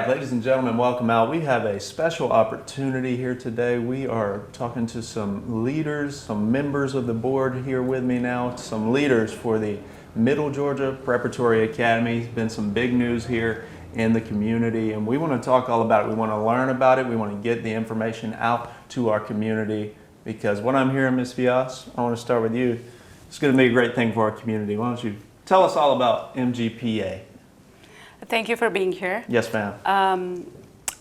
right, ladies and gentlemen, welcome out. We have a special opportunity here today. We are talking to some leaders, some members of the board here with me now, some leaders for the Middle Georgia Preparatory Academy. It's been some big news here in the community, and we want to talk all about it. We want to learn about it. We want to get the information out to our community, because what I'm hearing, Ms. Vias, I want to start with you. It's going to be a great thing for our community. Why don't you tell us all about MGPA? Thank you for being here. Yes, ma'am.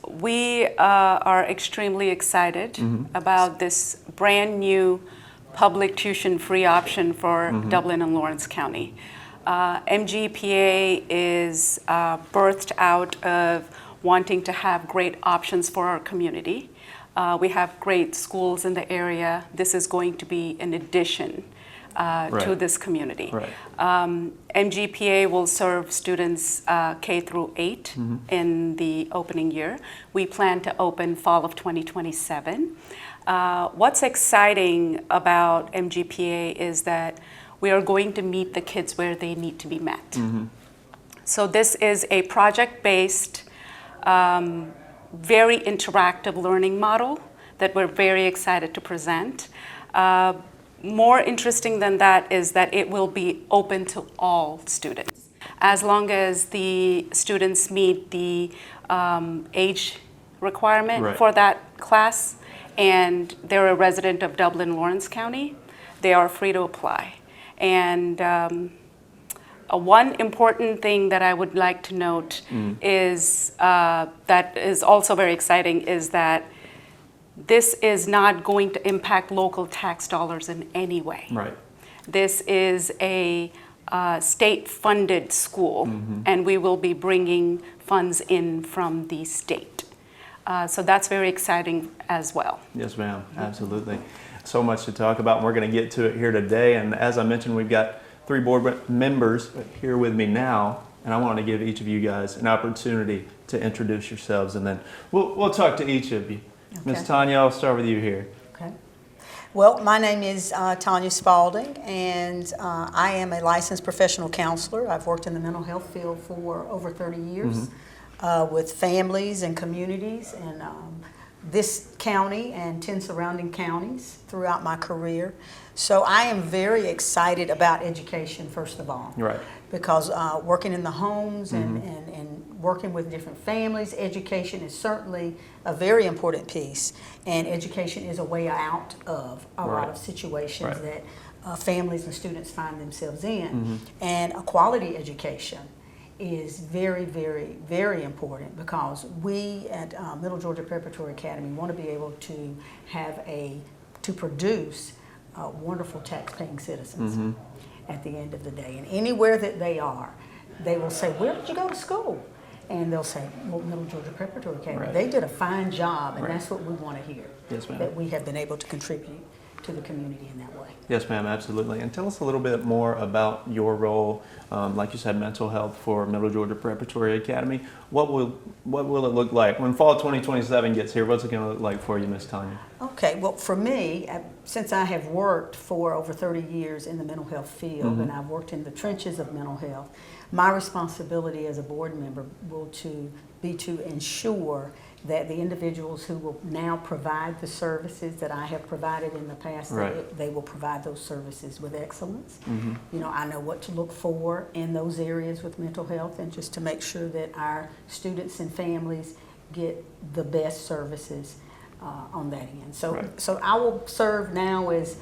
We are extremely excited about this brand new public tuition free option for Dublin and Lawrence County. MGPA is birthed out of wanting to have great options for our community. We have great schools in the area. This is going to be an addition to this community. MGPA will serve students K through 8 in the opening year. We plan to open fall of 2027. What's exciting about MGPA is that we are going to meet the kids where they need to be met. So this is a project-based, very interactive learning model that we're very excited to present. More interesting than that is that it will be open to all students, as long as the students meet the age requirement for that class and they're a resident of Dublin, Lawrence County, they are free to apply. And one important thing that I would like to note is that is also very exciting is that this is not going to impact local tax dollars in any way. This is a state-funded school, and we will be bringing funds in from the state. So that's very exciting as well. Yes, ma'am. Absolutely. So much to talk about, and we're going to get to it here today. And as I mentioned, we've got 3 board members here with me now, and I want to give each of you guys an opportunity to introduce yourselves, and then we'll talk to each of you. Ms. Tanya, I'll start with you here. Okay. Well, my name is Tanya Spalding, and I am a licensed professional counselor. I've worked in the mental health field for over 30 years with families and communities in this county and 10 surrounding counties throughout my career. So I am very excited about education, first of all. Because working in the homes and working with different families, education is certainly a very important piece. And education is a way out of a lot of situations that families and students find themselves in. And a quality education is very, very, very important, because we at Middle Georgia Preparatory Academy want to be able to have to produce wonderful tax-paying citizens at the end of the day. And anywhere that they are, they will say, "Where did you go to school?" And they'll say, "Well, Middle Georgia Preparatory Academy." They did a fine job, and that's what we want to hear. Yes, ma'am. That we have been able to contribute to the community in that way. Yes, ma'am, absolutely. And tell us a little bit more about your role, like you said, mental health for Middle Georgia Preparatory Academy. What will it look like when fall 2027 gets here? What's it going to look like for you, Ms. Tanya? Okay, well, for me, since I have worked for over 30 years in the mental health field, and I've worked in the trenches of mental health, my responsibility as a board member will be to ensure that the individuals who will now provide the services that I have provided in the past, they will provide those services with excellence. You know, I know what to look for in those areas with mental health, and just to make sure that our students and families get the best services on that end. So I will serve now as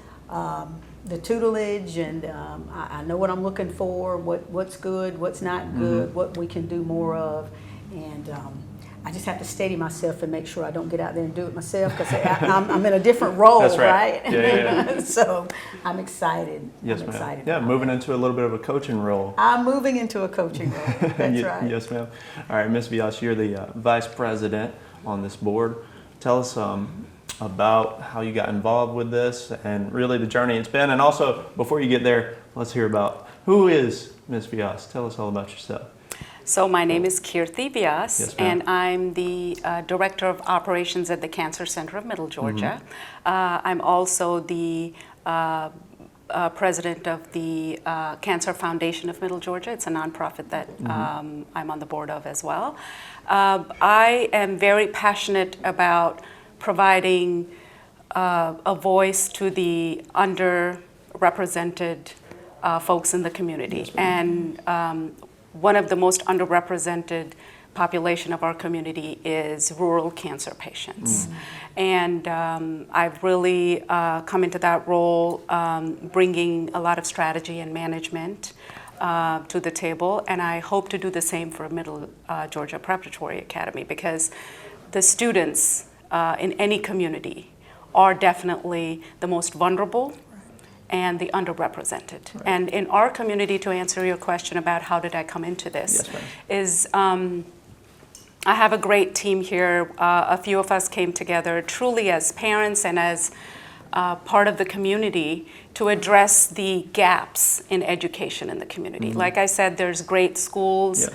the tutelage, and I know what I'm looking for, what's good, what's not good, what we can do more of, and I just have to steady myself and make sure I don't get out there and do it myself, because I'm in a different role, right? So I'm excited. Yes, ma'am. Yeah, moving into a little bit of a coaching role. I'm moving into a coaching role. That's right. Yes, ma'am. All right, Ms. Vias, you're the vice president on this board. Tell us about how you got involved with this and really the journey it's been. And also, before you get there, let's hear about who is Ms. Vias. Tell us all about yourself. So my name is Kirti Vyas, and I'm the Director of Operations at the Cancer Center of Middle Georgia. I'm also the president of the Cancer Foundation of Middle Georgia. It's a nonprofit that I'm on the board of as well. I am very passionate about providing a voice to the underrepresented folks in the community. Yes, ma'am. And one of the most underrepresented population of our community is rural cancer patients. And I've really come into that role bringing a lot of strategy and management to the table, and I hope to do the same for Middle Georgia Preparatory Academy, because the students in any community are definitely the most vulnerable and the underrepresented. Right. And in our community, to answer your question about how did I come into this, Yes, ma'am. is I have a great team here. A few of us came together truly as parents and as part of the community to address the gaps in education in the community. Like I said, there's great schools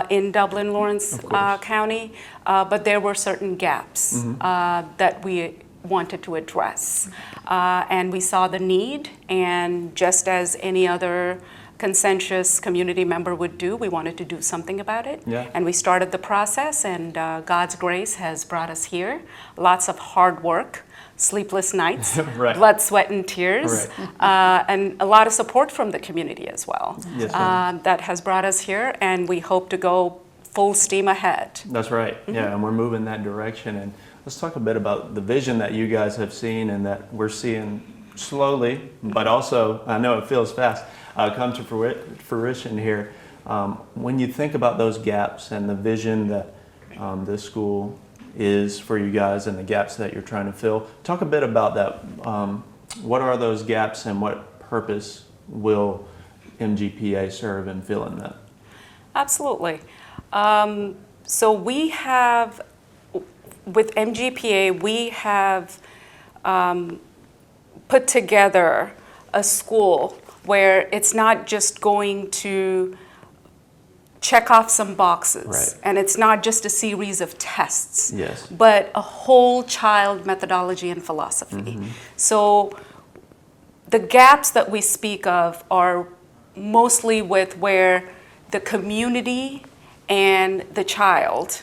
in Dublin, Lawrence County, but there were certain gaps that we wanted to address. And we saw the need, and just as any other consensus community member would do, we wanted to do something about it. Yeah. And we started the process, and God's grace has brought us here. Lots of hard work, sleepless nights, Right. blood, sweat, and tears, Right. and a lot of support from the community as well. Yes, ma'am. That has brought us here, and we hope to go full steam ahead. That's right. Yeah, and we're moving that direction. And let's talk a bit about the vision that you guys have seen and that we're seeing slowly, but also, I know it feels fast, come to fruition here. When you think about those gaps and the vision that this school is for you guys and the gaps that you're trying to fill, talk a bit about that. What are those gaps and what purpose will MGPA serve in filling that? Absolutely. So we have, with MGPA, we have put together a school where it's not just going to check off some boxes, Right. and it's not just a series of tests, Yes. but a whole child methodology and philosophy. So the gaps that we speak of are mostly with where the community and the child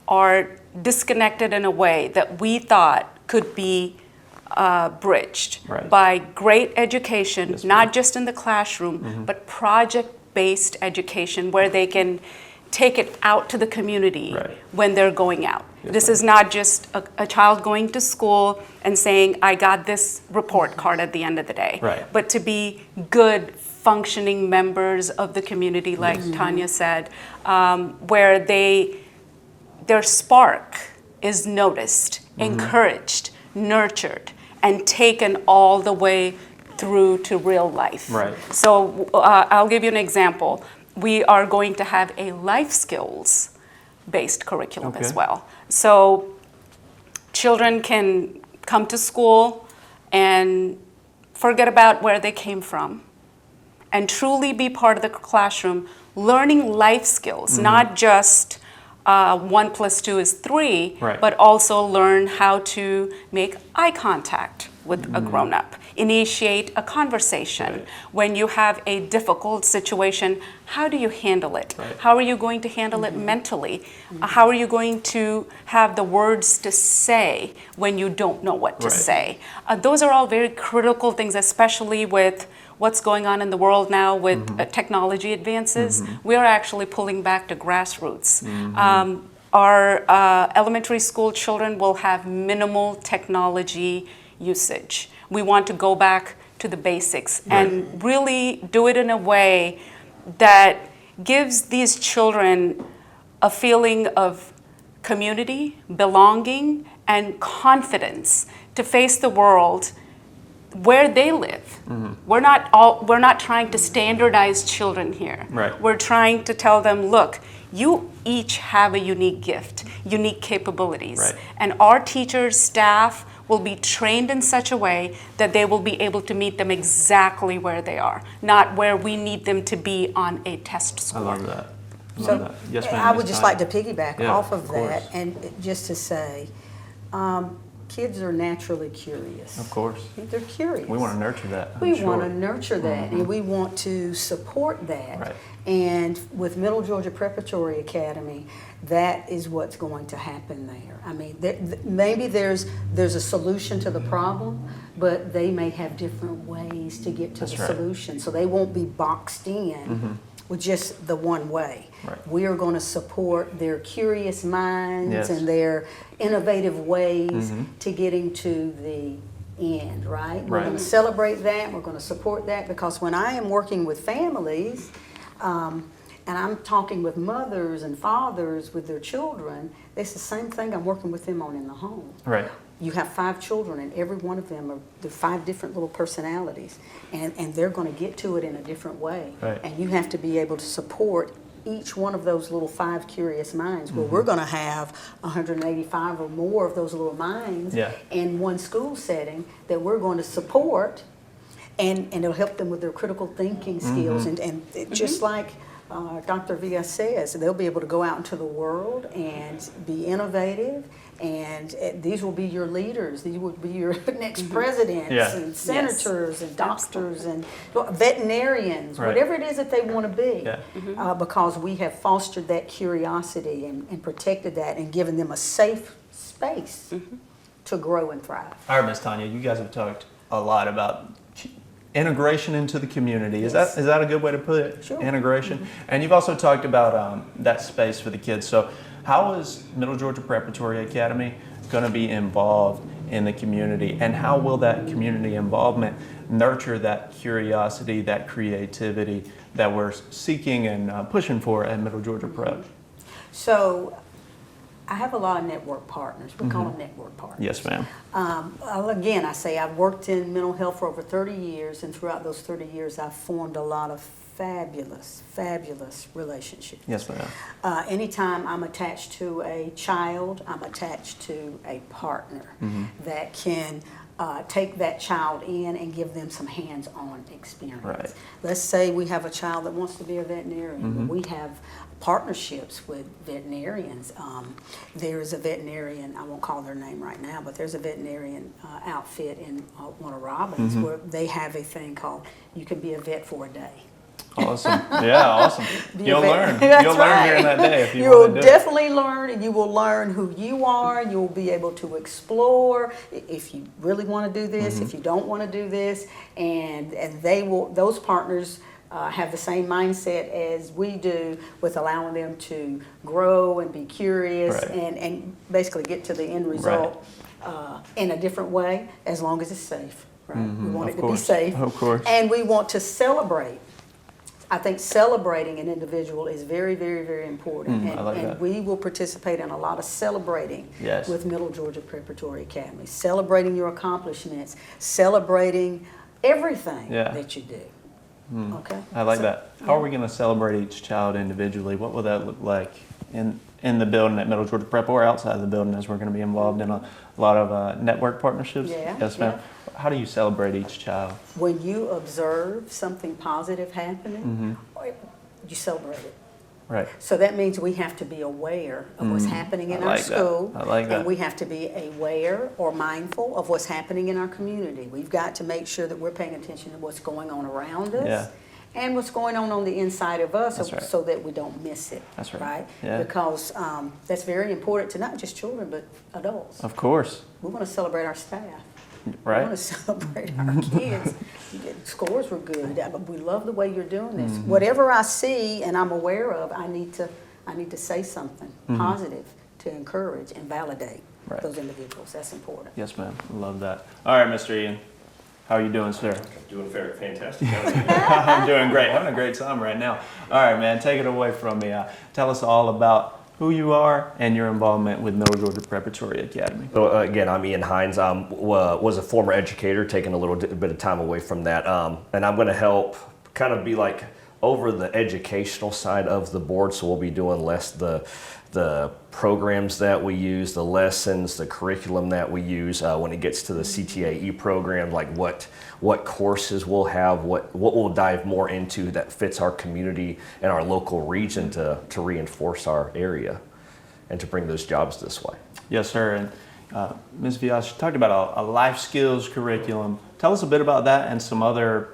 are disconnected in a way that we thought could be bridged Right. by great education, Yes, not just in the classroom, but project-based education where they can take it out to the community Right. when they're going out. Yes, This ma'am. is not just a child going to school and saying, I got this report card at the end of the day, Right. but to be good, functioning members of the community, like Tanya said, where their spark is noticed, encouraged, nurtured, and taken all the way through to real life. Right. So I'll give you an example. We are going to have a life skills based curriculum as Okay. well. So children can come to school and forget about where they came from and truly be part of the classroom, learning life skills, not just 1 + 2 is 3, Right. but also learn how to make eye contact with a grown-up, initiate a conversation. Right. When you have a difficult situation, how do you handle it? Right. How are you going to handle it mentally? How are you going to have the words to say when you don't know what to Right. say? Those are all very critical things, especially with what's going on in the world now with technology advances. We are actually pulling back to grassroots. Our elementary school children will have minimal technology usage. We want to go back to the basics and really do it in a way that gives these children a feeling of community, belonging, and confidence to face the world where they live. We're not trying to standardize children here. Right. We're trying to tell them, look, you each have a unique gift, unique capabilities. Right. And our teachers, staff will be trained in such a way that they will be able to meet them exactly where they are, not where we need them to be on a test I score. love that. I So love that. Yes, ma'am. I would Ms. just Tanya. like to piggyback Yeah, off of of course. that and just to say, kids are naturally curious. Of course. They're curious. We want to nurture that. I'm We sure. want to nurture that, and we want to support that. Right. And with Middle Georgia Preparatory Academy, that is what's going to happen there. I mean, maybe there's a solution to the problem, but they may have different ways to get to That's the right. solution. So they won't be boxed in with just the one way. Right. We are going to support their curious minds Yes. and their innovative ways to getting to the end, right? We're Right. going to celebrate that. We're going to support that, because when I am working with families, and I'm talking with mothers and fathers with their children, it's the same thing I'm working with them on in the home. Right. You have 5 children, and every one of them are the 5 different little personalities, and they're going to get to it in a different way. Right. And you have to be able to support each one of those little 5 curious minds. Well, we're going to have 185 or more of those little minds Yeah. in one school setting that we're going to support, and it'll help them with their critical thinking skills. And it, just like Dr. Villa says, they'll be able to go out into the world and be innovative, and these will be your leaders. These will be your next presidents Yeah. and senators and doctors Absolutely. and veterinarians, Right. whatever it is that they want to be, Yeah. because we have fostered that curiosity and protected that and given them a safe space to grow and thrive. All right, Miss Tanya, you guys have talked a lot about integration into the community. Is Yes. that a good way to put it? Sure. Integration. And you've also talked about that space for the kids. So how is Middle Georgia Preparatory Academy going to be involved in the community, and how will that community involvement nurture that curiosity, that creativity that we're seeking and pushing for at Middle Georgia Prep? So I have a lot of network partners. We call them network partners. Yes, ma'am. Again, I say I've worked in mental health for over 30 years, and throughout those 30 years, I've formed a lot of fabulous, fabulous relationships. Yes, ma'am. Anytime I'm attached to a child, I'm attached to a partner that can take that child in and give them some hands-on experience. Right. Let's say we have a child that wants to be a veterinarian. We have partnerships with veterinarians. There's a veterinarian, I won't call their name right now, but there's a veterinarian outfit in Warner Robins where they have a thing called You Can Be a Vet for a Day. Awesome. Yeah, awesome. Be a You'll vet. learn. That's You'll learn right. during that day if you You'll want to do it. definitely learn, and you will learn who you are. You'll be able to explore if you really want to do this, if you don't want to do this, and they will. Those partners have the same mindset as we do, with allowing them to grow and be curious, Right. and basically get to the end result in a different way, as long as it's safe. Right? We want Of it to be course. safe, Of course. and we want to celebrate. I think celebrating an individual is very, very, very important. I like and that. we will participate in a lot of celebrating Yes. with Middle Georgia Preparatory Academy. Celebrating your accomplishments, celebrating everything Yeah. that you do. Okay? I like So- that. How are we going to celebrate each child individually? What will that look like in the building at Middle Georgia Prep, or outside of the building, as we're going to be involved in a lot of network partnerships? Yeah, Yes, ma'am. How do you celebrate each child? When you observe something positive happening, you celebrate it. Right. So that means we have to be aware of what's happening in I our like that. school. I like that. And we have to be aware or mindful of what's happening in our community. We've got to make sure that we're paying attention to what's going on around us. Yeah. And what's going on the inside of us, That's right. so that we don't miss it. That's right. Right? Yeah. Because that's very important to not just children, but adults. Of course. We want to celebrate our staff. We want Right. to celebrate our kids. Scores were good. We love the way you're doing this. Whatever I see and I'm aware of, I need to say something positive to encourage and validate Right. those individuals. That's important. Yes, ma'am. Love that. All right, Mr. Ian. How are you doing, sir? Doing fantastic. How are you? I'm doing great. Having a great time right now. All right, man. Take it away from me. Tell us all about who you are and your involvement with Middle Georgia Preparatory Academy. So again, I'm Ian Hines. Was a former educator, taking a little bit of time away from that, and I'm going to help kind of be like over the educational side of the board. So we'll be doing less the programs that we use, the lessons, the curriculum that we use when it gets to the CTAE program, like what courses we'll have, what we'll dive more into that fits our community and our local region to reinforce our area and to bring those jobs this way. Yes, sir. And Ms. Vias, you talked about a life skills curriculum. Tell us a bit about that and some other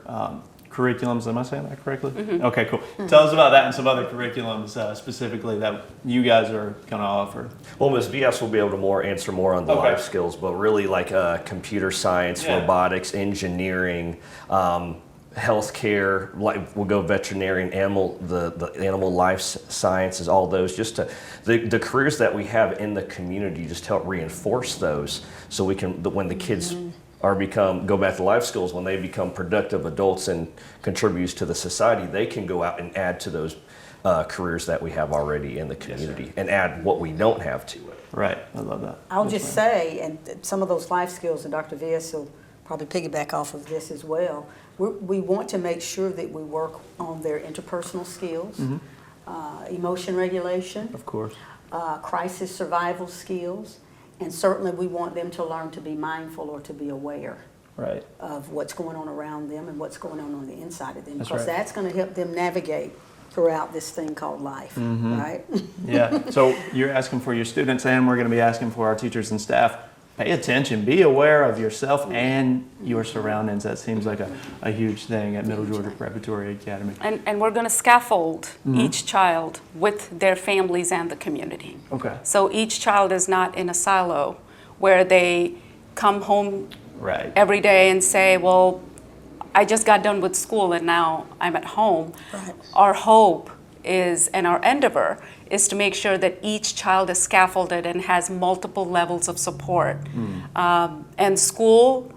curriculums. Am I saying that correctly? Okay, cool. Tell us about that and some other curriculums specifically that you guys are going to offer. Well, Ms. VS will be able to answer more on the Okay. life skills, but really like computer science, Yeah. robotics, engineering, healthcare, like we'll go veterinarian, the animal life sciences, all those, just to the careers that we have in the community, just help reinforce those, so we can, when the kids go back to life skills, when they become productive adults and contributes to the society, they can go out and add to those careers that we have already in the community, and add what we don't have to it. Right. I love that. I'll Yes, just ma'am. say, and some of those life skills, and Dr. Vias will probably piggyback off of this as well, we want to make sure that we work on their interpersonal skills, emotion regulation, Of course. crisis survival skills, and certainly we want them to learn to be mindful or to be aware Right. of what's going on around them and what's going on the inside of them, That's because right. that's going to help them navigate throughout this thing called life, right? Yeah. So you're asking for your students, and we're going to be asking for our teachers and staff. Pay attention. Be aware of yourself and your surroundings. That seems like a huge thing at Middle Georgia Preparatory Academy. And we're going to scaffold each child with their families and the community. Okay. So each child is not in a silo where they come home Right. every day and say, well, I just got done with school and now I'm at home. Right. Our hope is, and our endeavor is to make sure that each child is scaffolded and has multiple levels of support. And school,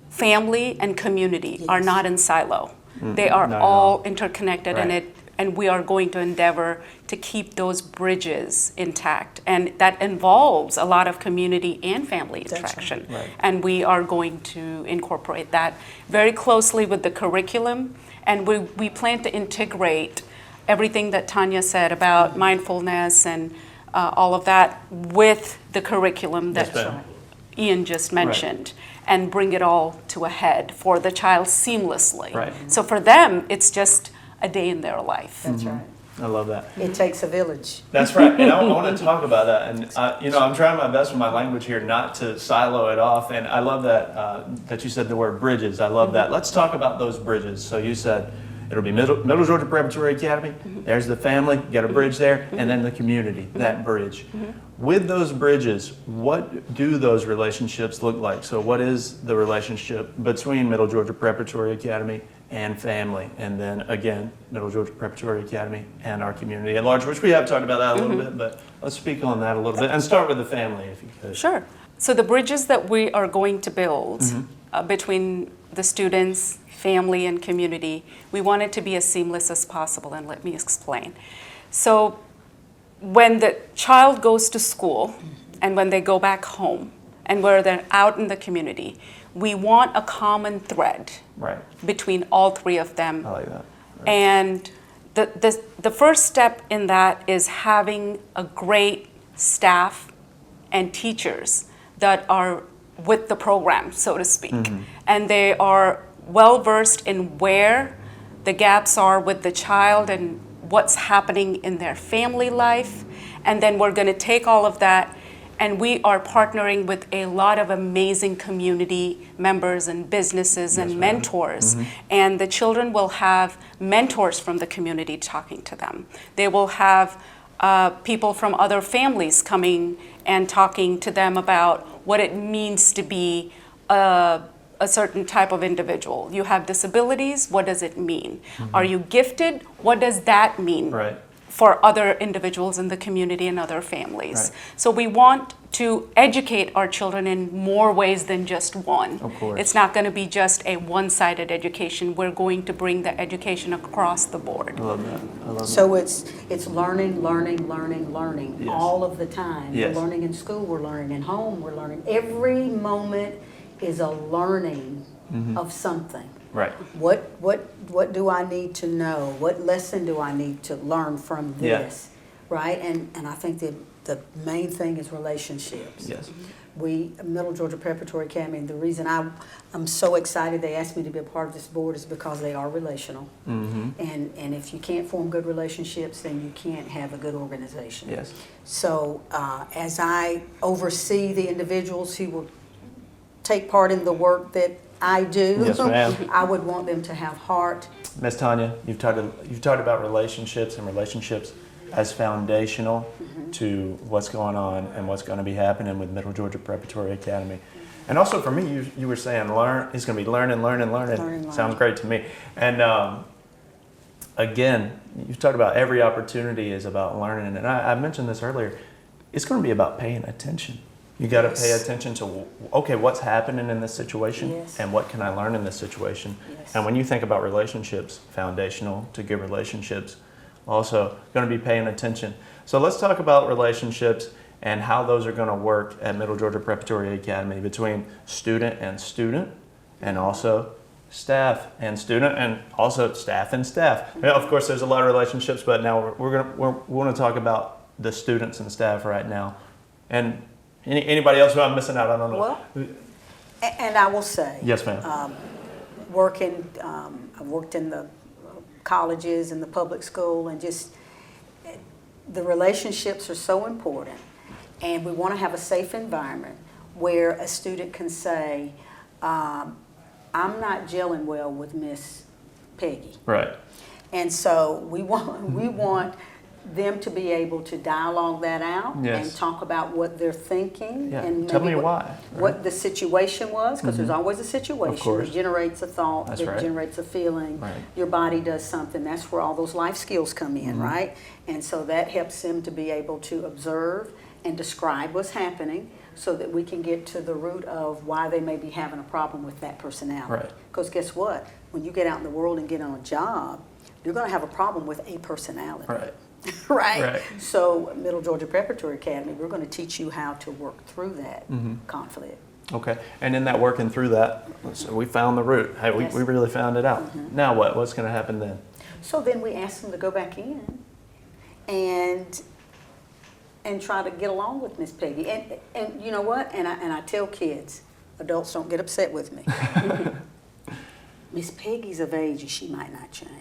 family, and community are Yes. not in silo. They are Not at all all. interconnected, Right. and we are going to endeavor to keep those bridges intact. And that involves a lot of community and family That's right. interaction. Right. And we are going to incorporate that very closely with the curriculum. And we plan to integrate everything that Tanya said about mindfulness and all of that with the curriculum that Yes, ma'am. Ian just mentioned, and bring it all to a head for the child seamlessly. Right. So for them, it's just a day in their life. That's right. I love that. It takes a village. That's right, and I want to talk about that. And I'm trying my best with my language here, not to silo it off. And I love that you said the word bridges. I love that. Let's talk about those bridges. So you said it'll be Middle Georgia Preparatory Academy. There's the family, got a bridge there, and then the community. That bridge. With those bridges, what do those relationships look like? So what is the relationship between Middle Georgia Preparatory Academy and family, and then again, Middle Georgia Preparatory Academy and our community at large, which we have talked about that a little bit, but let's speak on that a little bit and start with the family, if you could. Sure. So the bridges that we are going to build between the students, family, and community, we want it to be as seamless as possible, and let me explain. So when the child goes to school and when they go back home and where they're out in the community, we want a common thread Right. between all three of them. I like that. Right. And the first step in that is having a great staff and teachers that are with the program, so to speak. And they are well versed in where the gaps are with the child and what's happening in their family life. And then we're going to take all of that, and we are partnering with a lot of amazing community members and businesses and mentors. And the children will have mentors from the community talking to them. They will have people from other families coming and talking to them about what it means to be a certain type of individual. You have disabilities, what does it mean? Are you gifted? What does that mean? Right. For other individuals in the community and other families. Right. So we want to educate our children in more ways than just one. Of course. It's not going to be just a one-sided education. We're going to bring the education across the board. I love that. I love that. So it's learning, learning, learning, learning Yes. all of the time. Yes. We're learning in school, we're learning at home, we're learning. Every moment is a learning of something. Right. What do I need to know? What lesson do I need to learn from Yeah. this? Right? And I think that the main thing is relationships. Yes. Middle Georgia Preparatory Academy, and the reason I'm so excited they asked me to be a part of this board is because they are relational. And if you can't form good relationships, then you can't have a good organization. Yes. So as I oversee the individuals who will take part in the work that I do, Yes, ma'am. I would want them to have heart. Ms. Tanya, you've talked about relationships and relationships as foundational to what's going on and what's going to be happening with Middle Georgia Preparatory Academy. And also for me, you were saying he's going to be learning. Sounds great to me. And again, you've talked about every opportunity is about learning. And I mentioned this earlier. It's going to be about paying attention. You got to pay attention to, okay, what's happening in this situation and what can I learn in this situation? And when you think about relationships, foundational to good relationships, also going to be paying attention. So let's talk about relationships and how those are going to work at Middle Georgia Preparatory Academy between student and also staff and student and also staff and staff. Yeah, of course, there's a lot of relationships, but now we want to talk about the students and staff right now. And anybody else who I'm missing out? I don't know. Well, and I will say, yes, ma'am. I've worked in the colleges and the public school, and just the relationships are so important. And we want to have a safe environment where a student can say, I'm not gelling well with Miss Peggy. Right. And so we want them to be able to dialogue that out and talk about what they're thinking and tell maybe me why. what the situation was, because there's always a situation that generates a thought, That's that right. generates a feeling. Right. Your body does something. That's where all those life skills come in, right? And so that helps them to be able to observe and describe what's happening so that we can get to the root of why they may be having a problem with that personality. Right. Because guess what? When you get out in the world and get on a job, you're going to have a problem with a personality. Right. Right. So Middle Georgia Preparatory Academy, we're going to teach you how to work through that conflict. Okay. And in that working through that, so we found the root. Hey, we really found it out. Now what? What's going to happen then? So then we ask them to go back in and try to get along with Miss Peggy. And you know what? And I tell kids, adults don't get upset with me. Miss Peggy's of age and she might not change.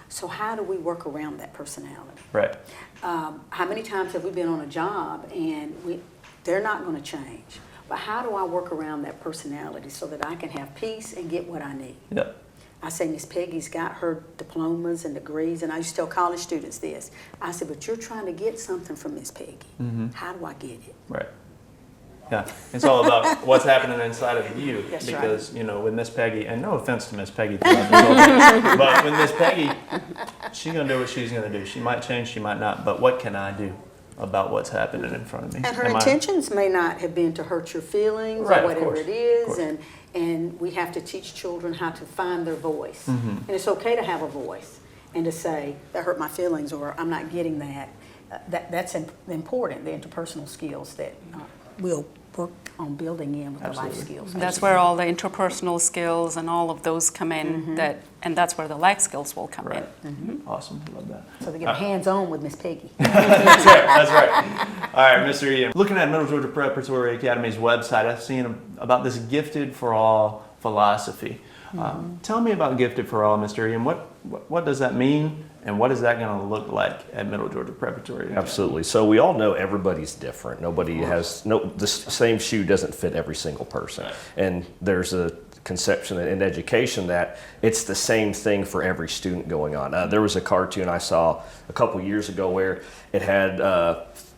So how do we work around that personality? Right. How many times have we been on a job and they're not going to change? But how do I work around that personality so that I can have peace and get what I need? Yep. I say, Miss Peggy's got her diplomas and degrees, and I used to tell college students this. I said, but you're trying to get something from Miss Peggy. How do I get it? Right. Yeah, it's all about what's happening inside of you. That's because, you know, with Miss Peggy, and no offense to Miss Peggy, but with Miss Peggy, she's going to do what she's going to do. She might change, she might not, but what can I do about what's happening in front of me? And her intentions may not have been to hurt your feelings Right, or whatever of course, it is, and we have to teach children how to find their voice. And it's okay to have a voice and to say, that hurt my feelings, or I'm not getting that. That's important, the interpersonal skills that we'll work on building in with the life skills. That's where all the interpersonal skills and all of those come in, and that's where the life skills will come in. Awesome, love that. So they get hands-on with Miss Peggy. That's right, that's right. All right, Mr. Ian. Looking at Middle Georgia Preparatory Academy's website, I've seen about this Gifted for All philosophy. Tell me about Gifted for All, Mr. Ian. What does that mean, and what is that going to look like at Middle Georgia Preparatory Academy? Absolutely. So we all know everybody's different. Nobody has the same shoe doesn't fit every single person, and there's a conception in education that it's the same thing for every student going on. There was a cartoon I saw a couple years ago where it had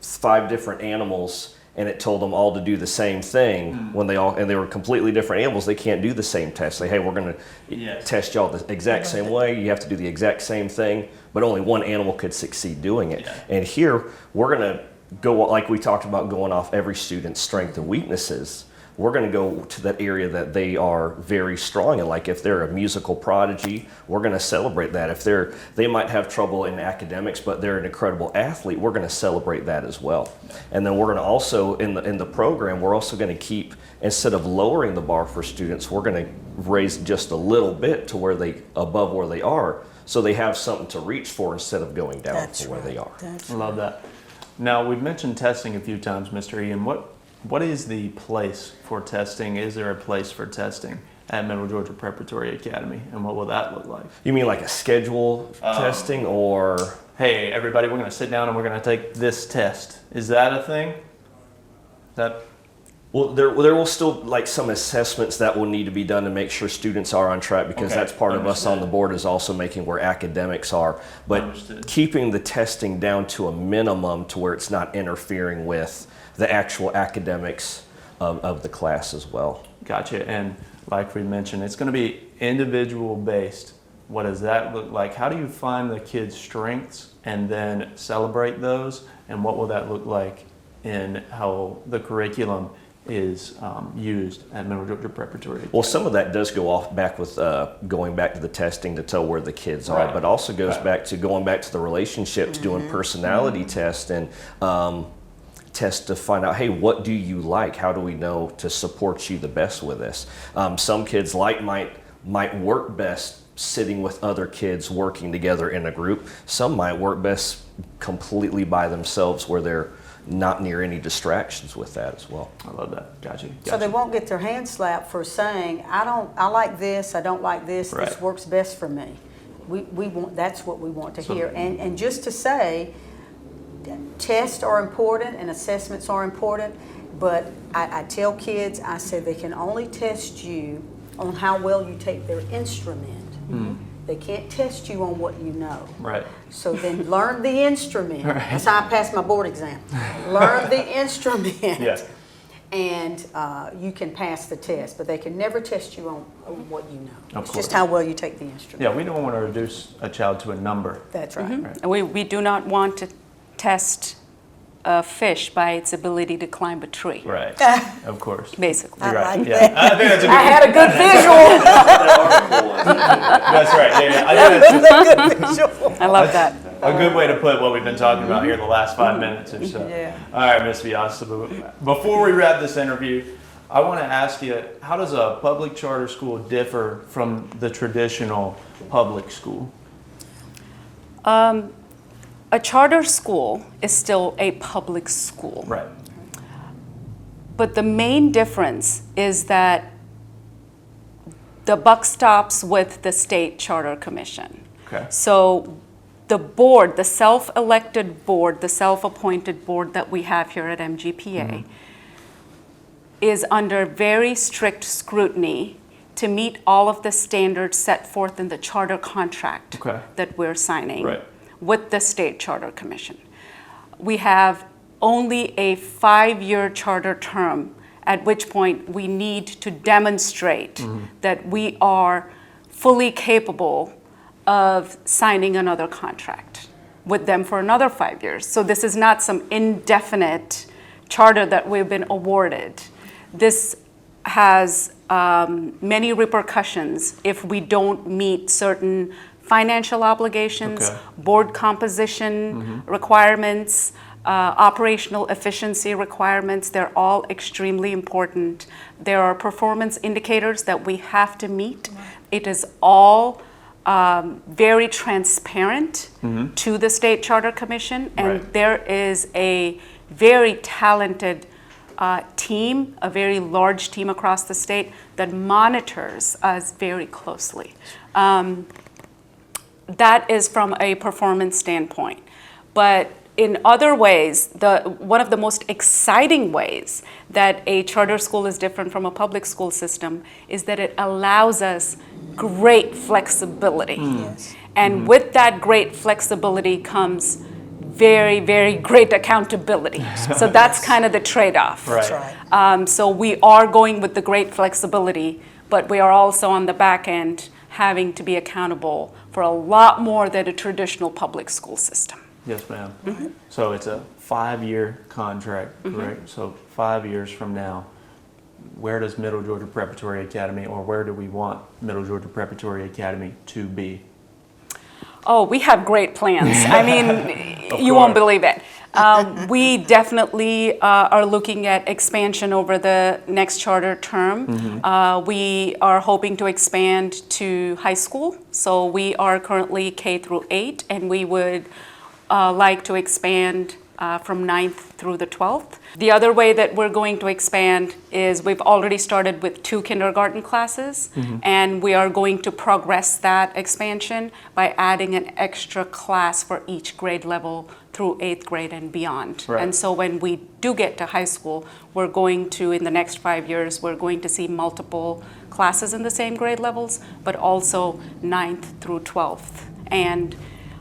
5 different animals, and it told them all to do the same thing when they were completely different animals. They can't do the same test. Say, hey, we're going to test y'all the exact same way. You have to do the exact same thing, but only one animal could succeed doing it. And here we're going to go, like we talked about, going off every student's strengths and weaknesses. We're going to go to that area that they are very strong in. Like if they're a musical prodigy, we're going to celebrate that. If they might have trouble in academics, but they're an incredible athlete, we're going to celebrate that as well. And then we're going to also, in the program, we're also going to keep, instead of lowering the bar for students, we're going to raise just a little bit to above where they are, so they have something to reach for instead of going down to where they are. I love that. Now, we've mentioned testing a few times, Mr. Ian. what is the place for testing? Is there a place for testing at Middle Georgia Preparatory Academy, and what will that look like? You mean like a schedule testing, or? Hey, everybody, we're going to sit down and we're going to take this test. Is that a thing? Well, there will still like some assessments that will need to be done to make sure students are on track, because Okay, that's part of us on the understood. board is also making where academics are, but Understood. keeping the testing down to a minimum to where it's not interfering with the actual academics of the class as well. Gotcha. And like we mentioned, it's going to be individual based. What does that look like? How do you find the kids' strengths and then celebrate those? And what will that look like in how the curriculum is used at Middle Georgia Preparatory? Well, some of that does go off back with going back to the testing to tell where the kids are, Right. but also goes Right. back to going back to the relationships, doing personality tests and tests to find out, hey, what do you like? How do we know to support you the best with this? Some kids might work best sitting with other kids working together in a group. Some might work best completely by themselves where they're not near any distractions with that as well. I love that. Gotcha. So they won't get their hand slapped for saying, I like this, I don't like this, Right. this works best for me. We want, that's what we want to So- hear. And just to say, tests are important and assessments are important, but I tell kids, I say they can only test you on how well you take their instrument. They can't test you on what you know. Right. So then learn the instrument. Right. That's how I passed my board exam. Learn the instrument. Yeah. And you can pass the test, but they can never test you on what you know. Of It's course. just how well you take the instrument. Yeah, we don't want to reduce a child to a number. That's right. And we do not want to test a fish by its ability to climb a tree, Right. Of course. basically. You're right. like Yeah. that. I think that's a I good. had a good visual. That's right. Yeah, I think that's a good visual. I love that. a good way to put what we've been talking about here the last 5 minutes or so. Yeah. All right, Ms. Viasa. Before we wrap this interview, I want to ask you, how does a public charter school differ from the traditional public school? A charter school is still a public school. Right. But the main difference is that the buck stops with the state charter commission. Okay. So the board, the self-elected board, the self-appointed board that we have here at MGPA is under very strict scrutiny to meet all of the standards set forth in the charter contract Okay. that we're signing Right. with the state charter commission. We have only a 5-year charter term, at which point we need to demonstrate that we are fully capable of signing another contract with them for another 5 years. So this is not some indefinite charter that we've been awarded. This has many repercussions if we don't meet certain financial obligations, Okay. board composition requirements, operational efficiency requirements. They're all extremely important. There are performance indicators that we have to meet. It is all very transparent to the State Charter Commission, and Right. there is a very talented team, a very large team across the state that monitors us very closely. That is from a performance standpoint. But in other ways, one of the most exciting ways that a charter school is different from a public school system is that it allows us great flexibility. Yes. And with that great flexibility comes very, very great accountability. So that's kind of the trade-off. Right. That's right. So we are going with the great flexibility, but we are also on the back end having to be accountable for a lot more than a traditional public school system. Yes, ma'am. So it's a 5-year contract, correct? So 5 years from now, where does Middle Georgia Preparatory Academy, or where do we want Middle Georgia Preparatory Academy to be? Oh, we have great plans. I mean, you won't believe it. We definitely are looking at expansion over the next charter term. We are hoping to expand to high school. So we are currently K through 8, and we would like to expand from 9th through the 12th. The other way that we're going to expand is we've already started with 2 kindergarten classes, and we are going to progress that expansion by adding an extra class for each grade level through 8th grade and beyond. Right. And so when we do get to high school, we're going to, in the next 5 years, we're going to see multiple classes in the same grade levels, but also 9th through 12th. And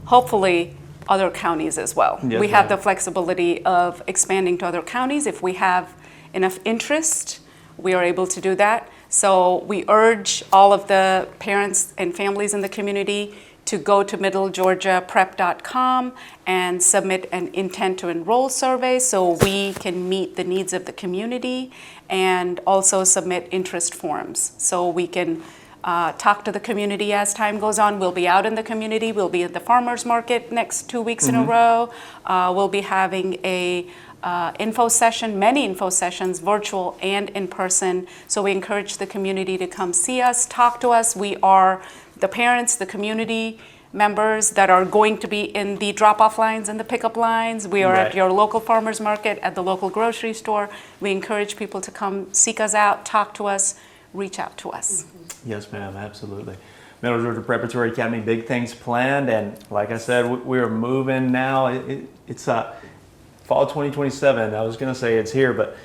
hopefully other counties as well. Yes, we have ma'am. the flexibility of expanding to other counties. If we have enough interest, we are able to do that. So we urge all of the parents and families in the community to go to middlegeorgiaprep.com and submit an intent to enroll survey so we can meet the needs of the community, and also submit interest forms so we can talk to the community as time goes on. We'll be out in the community. We'll be at the farmers market next 2 weeks in a row. We'll be having a info session, many info sessions, virtual and in person. So we encourage the community to come see us, talk to us. We are the parents, the community members that are going to be in the drop-off lines and the pickup lines. We are Right. at your local farmers market, at the local grocery store. We encourage people to come seek us out, talk to us, reach out to us. Yes, ma'am, absolutely. Middle Georgia Preparatory Academy, big things planned, and like I said, we are moving now. It's fall 2027. I was going to say it's here, but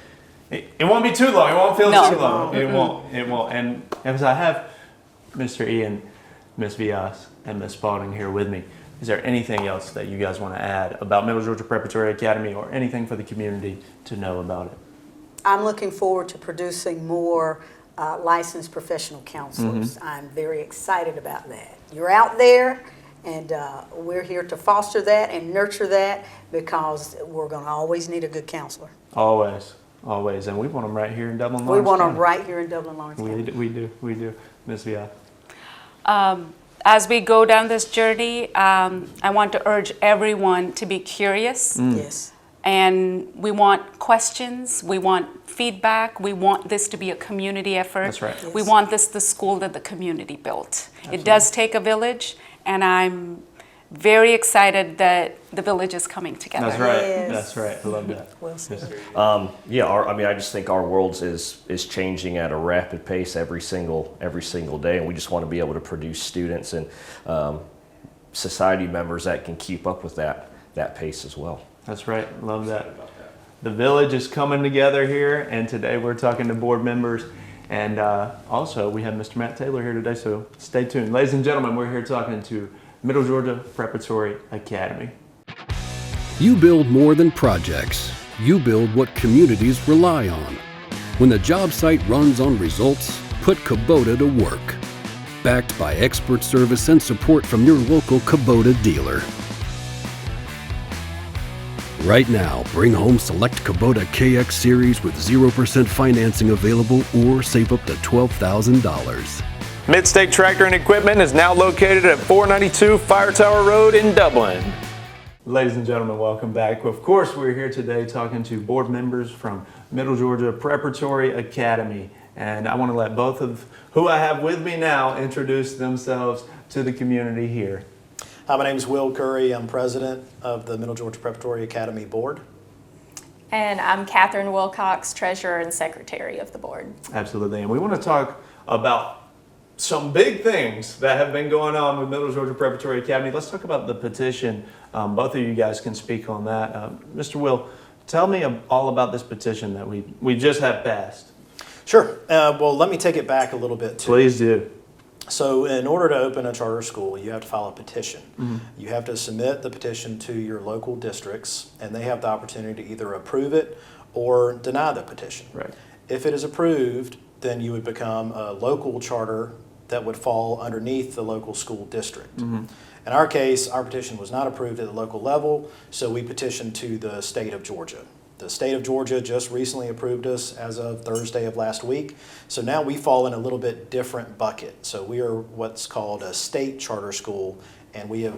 it won't be too long. It won't feel No. too long. It won't. It won't. And as I have Mr. Ian, Ms. Vias, and Ms. Spalding here with me, is there anything else that you guys want to add about Middle Georgia Preparatory Academy, or anything for the community to know about it? I'm looking forward to producing more licensed professional counselors. I'm very excited about that. You're out there, and we're here to foster that and nurture that, because we're going to always need a good counselor. Always, always. And we want them right here in Dublin, We Lawrence want them County. right here in Dublin, Lawrence County. We do. Ms. Vias. As we go down this journey, I want to urge everyone to be curious. Yes. And we want questions, we want feedback, we want this to be a community effort. That's right. Yes. We want this the school that the community built. It does take a village, and I'm very excited that the village is coming together. That's right. Yes. That's right. I love that. Well said. I just think our world is changing at a rapid pace every single day, and we just want to be able to produce students and society members that can keep up with that pace as well. That's right. Love that. The village is coming together here, and today we're talking to board members. And also, we have Mr. Matt Taylor here today, so stay tuned. Ladies and gentlemen, we're here talking to Middle Georgia Preparatory Academy. You build more than projects. You build what communities rely on. When the job site runs on results, put Kubota to work. Backed by expert service and support from your local Kubota dealer. Right now, bring home select Kubota KX Series with 0% financing available, or save up to $12,000. Mid-State Tractor and Equipment is now located at 492 Fire Tower Road in Dublin. Ladies and gentlemen, welcome back. Of course, we're here today talking to board members from Middle Georgia Preparatory Academy. And I want to let both of who I have with me now introduce themselves to the community here. Hi, my name is Will Curry. I'm president of the Middle Georgia Preparatory Academy Board. And I'm Catherine Wilcox, treasurer and secretary of the board. Absolutely. And we want to talk about some big things that have been going on with Middle Georgia Preparatory Academy. Let's talk about the petition. Both of you guys can speak on that. Mr. Will, tell me all about this petition that we just have passed. Sure. Well, let me take it back a little bit too. Please do. So in order to open a charter school, you have to file a petition. You have to submit the petition to your local districts, and they have the opportunity to either approve it or deny the petition. Right. If it is approved, then you would become a local charter that would fall underneath the local school district. In our case, our petition was not approved at the local level, so we petitioned to the state of Georgia. The state of Georgia just recently approved us as of Thursday of last week. So now we fall in a little bit different bucket. So we are what's called a state charter school, and we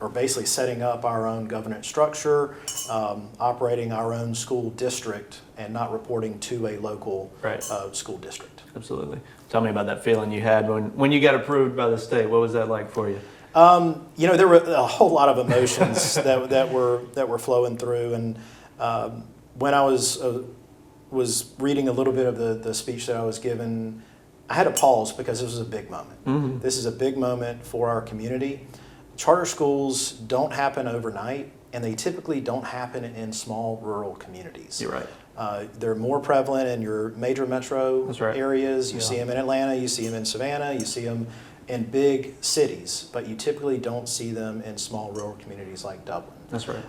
are basically setting up our own governance structure, operating our own school district, and not reporting to a local school district. Absolutely. Tell me about that feeling you had when you got approved by the state. What was that like for you? There were a whole lot of emotions that were flowing through, and when I was reading a little bit of the speech that I was given, I had to pause because this was a big moment. Mm-hmm. This is a big moment for our community. Charter schools don't happen overnight, and they typically don't happen in small rural communities. You're right. They're more prevalent in your major metro That's right. areas. You Yeah. see them in Atlanta, you see them in Savannah, you see them in big cities, but you typically don't see them in small rural communities like Dublin. That's right.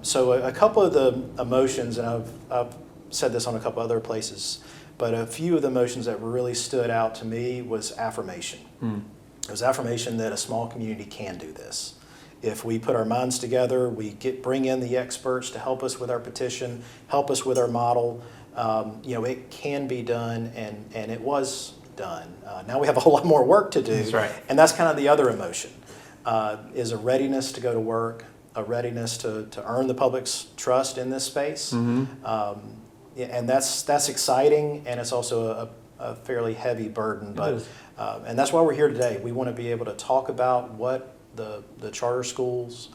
So a couple of the emotions, and I've said this on a couple other places, but a few of the emotions that really stood out to me was affirmation. It was affirmation that a small community can do this. If we put our minds together, we bring in the experts to help us with our petition, help us with our model, it can be done, and it was done. Now we have a whole lot more work to do. That's right. And that's kind of the other emotion, is a readiness to go to work, a readiness to earn the public's trust in this space. And that's exciting, and it's also a fairly heavy burden. But and that's why we're here today. We want to be able to talk about what the charter schools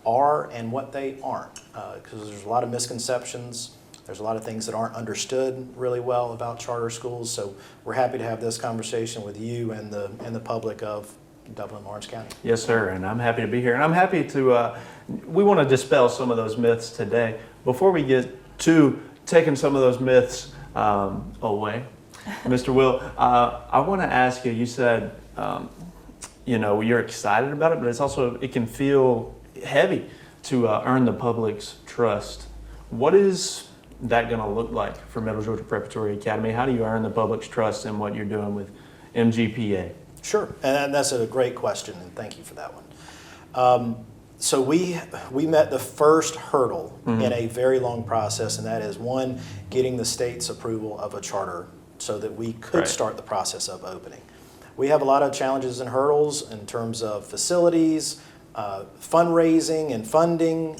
are and what they aren't, because there's a lot of misconceptions. There's a lot of things that aren't understood really well about charter schools. So we're happy to have this conversation with you and the public of Dublin and Lawrence County. Yes, sir, and I'm happy to be here. And I'm happy to, we want to dispel some of those myths today. Before we get to taking some of those myths away, Mr. Will, I want to ask you, you said, you're excited about it, but it can feel heavy to earn the public's trust. What is that going to look like for Middle Georgia Preparatory Academy? How do you earn the public's trust in what you're doing with MGPA? Sure, and that's a great question, and thank you for that one. So we met the first hurdle in a very long process, and that is, one, getting the state's approval of a charter so that we could start the process of opening. We have a lot of challenges and hurdles in terms of facilities, fundraising and funding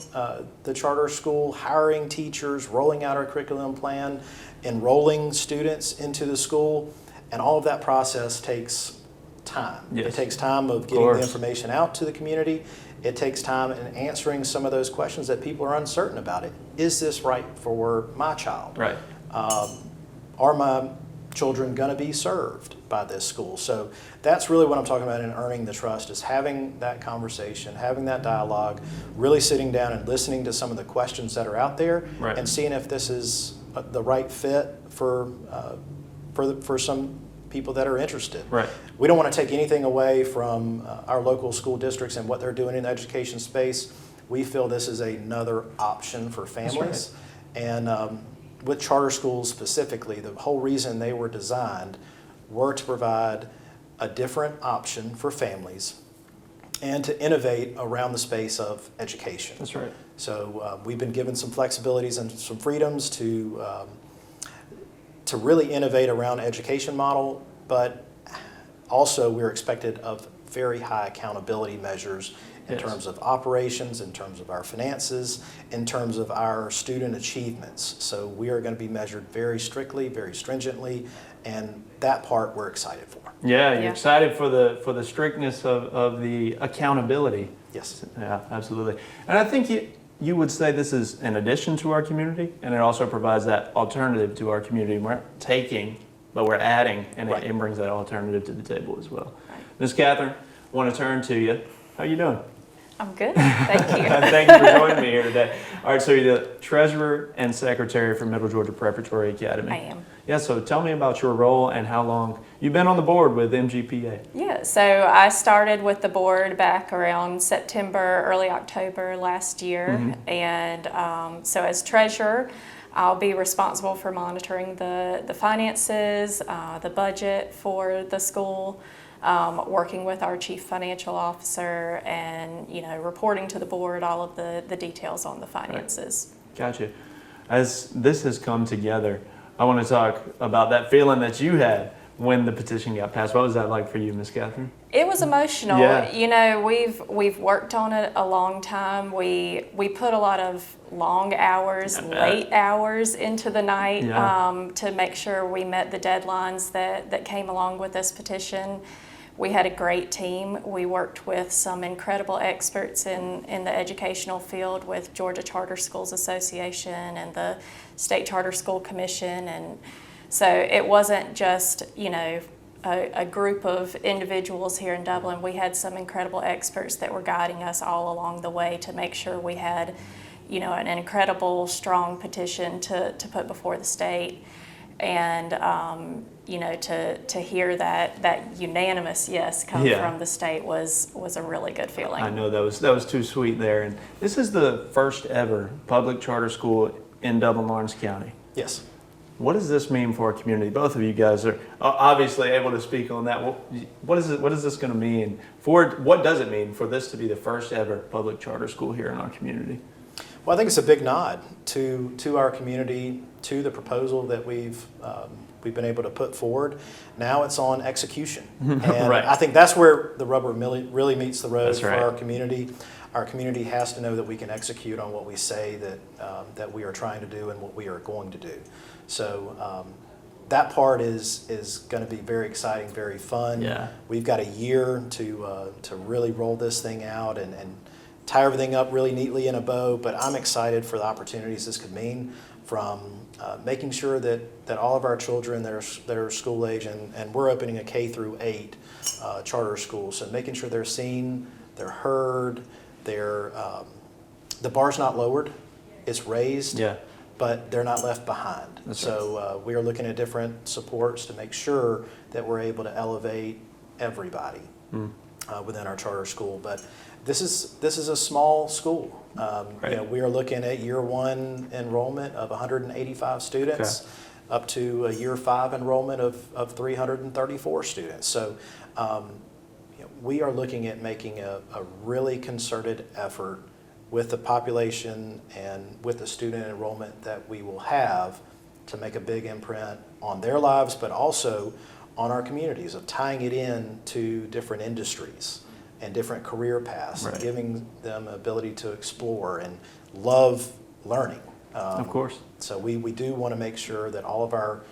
the charter school, hiring teachers, rolling out our curriculum plan, enrolling students into the school, and all of that process takes time. Yes. It takes time of getting the information out to the community. It takes time in answering some of those questions that people are uncertain about it. Is this right for my child? Right. Are my children going to be served by this school? So that's really what I'm talking about in earning the trust, is having that conversation, having that dialogue, really sitting down and listening to some of the questions that are out there, and seeing if this is the right fit for some people that are interested. Right. We don't want to take anything away from our local school districts and what they're doing in the education space. We feel this is another option for families. And with charter schools specifically, the whole reason they were designed were to provide a different option for families and to innovate around the space of education. That's right. So we've been given some flexibilities and some freedoms to really innovate around education model, but also we're expected of very high accountability measures in terms of operations, in terms of our finances, in terms of our student achievements. So we are going to be measured very strictly, very stringently, and that part we're excited for. Yeah, you're excited for the strictness of the accountability. Yes. Yeah, absolutely. And I think you would say this is an addition to our community, and it also provides that alternative to our community. We're not taking, but we're adding, and it brings that alternative to the table as well. Ms. Catherine, I want to turn to you. How you doing? I'm good, thank you. Thank you for joining me here today. All right, so you're the treasurer and secretary for Middle Georgia Preparatory Academy. I am. Yeah, so tell me about your role and how long you've been on the board with MGPA. Yeah, so I started with the board back around September, early October last year. And so as treasurer, I'll be responsible for monitoring the finances, the budget for the school, working with our chief financial officer, and reporting to the board all of the details on the finances. Gotcha. As this has come together, I want to talk about that feeling that you had when the petition got passed. What was that like for you, Ms. Catherine? It was emotional. Yeah. We've worked on it a long time. We put a lot of long hours, late hours into the night to make sure we met the deadlines that came along with this petition. We had a great team. We worked with some incredible experts in the educational field with Georgia Charter Schools Association and the State Charter School Commission. And so it wasn't just, a group of individuals here in Dublin. We had some incredible experts that were guiding us all along the way to make sure we had, an incredible, strong petition to put before the state. And, to hear that unanimous yes come from the state was a really good feeling. I know that was too sweet there. And this is the first ever public charter school in Dublin-Lawrence County. Yes. What does this mean for our community? Both of you guys are obviously able to speak on that. What is this going to mean what does it mean for this to be the first ever public charter school here in our community? Well, I think it's a big nod to our community, to the proposal that we've been able to put forward. Now it's on execution. And Right. I think that's where the rubber really meets the road That's for right. our community. Our community has to know that we can execute on what we say that we are trying to do and what we are going to do. So that part is going to be very exciting, very fun. Yeah. We've got a year to really roll this thing out and tie everything up really neatly in a bow, but I'm excited for the opportunities this could mean, from making sure that all of our children that are school age, and we're opening a K through 8 charter school, so making sure they're seen, they're heard, the bar's not lowered, it's raised, but they're not left behind. So we are looking at different supports to make sure that we're able to elevate everybody within our charter school. But this is a small school. Right. We are looking at year 1 enrollment of 185 students, up to a year 5 enrollment of 334 students. So we are looking at making a really concerted effort with the population and with the student enrollment that we will have to make a big imprint on their lives, but also on our communities, of tying it in to different industries and different career paths, and giving them ability to explore and love learning. Of course. So we do want to make sure that all of our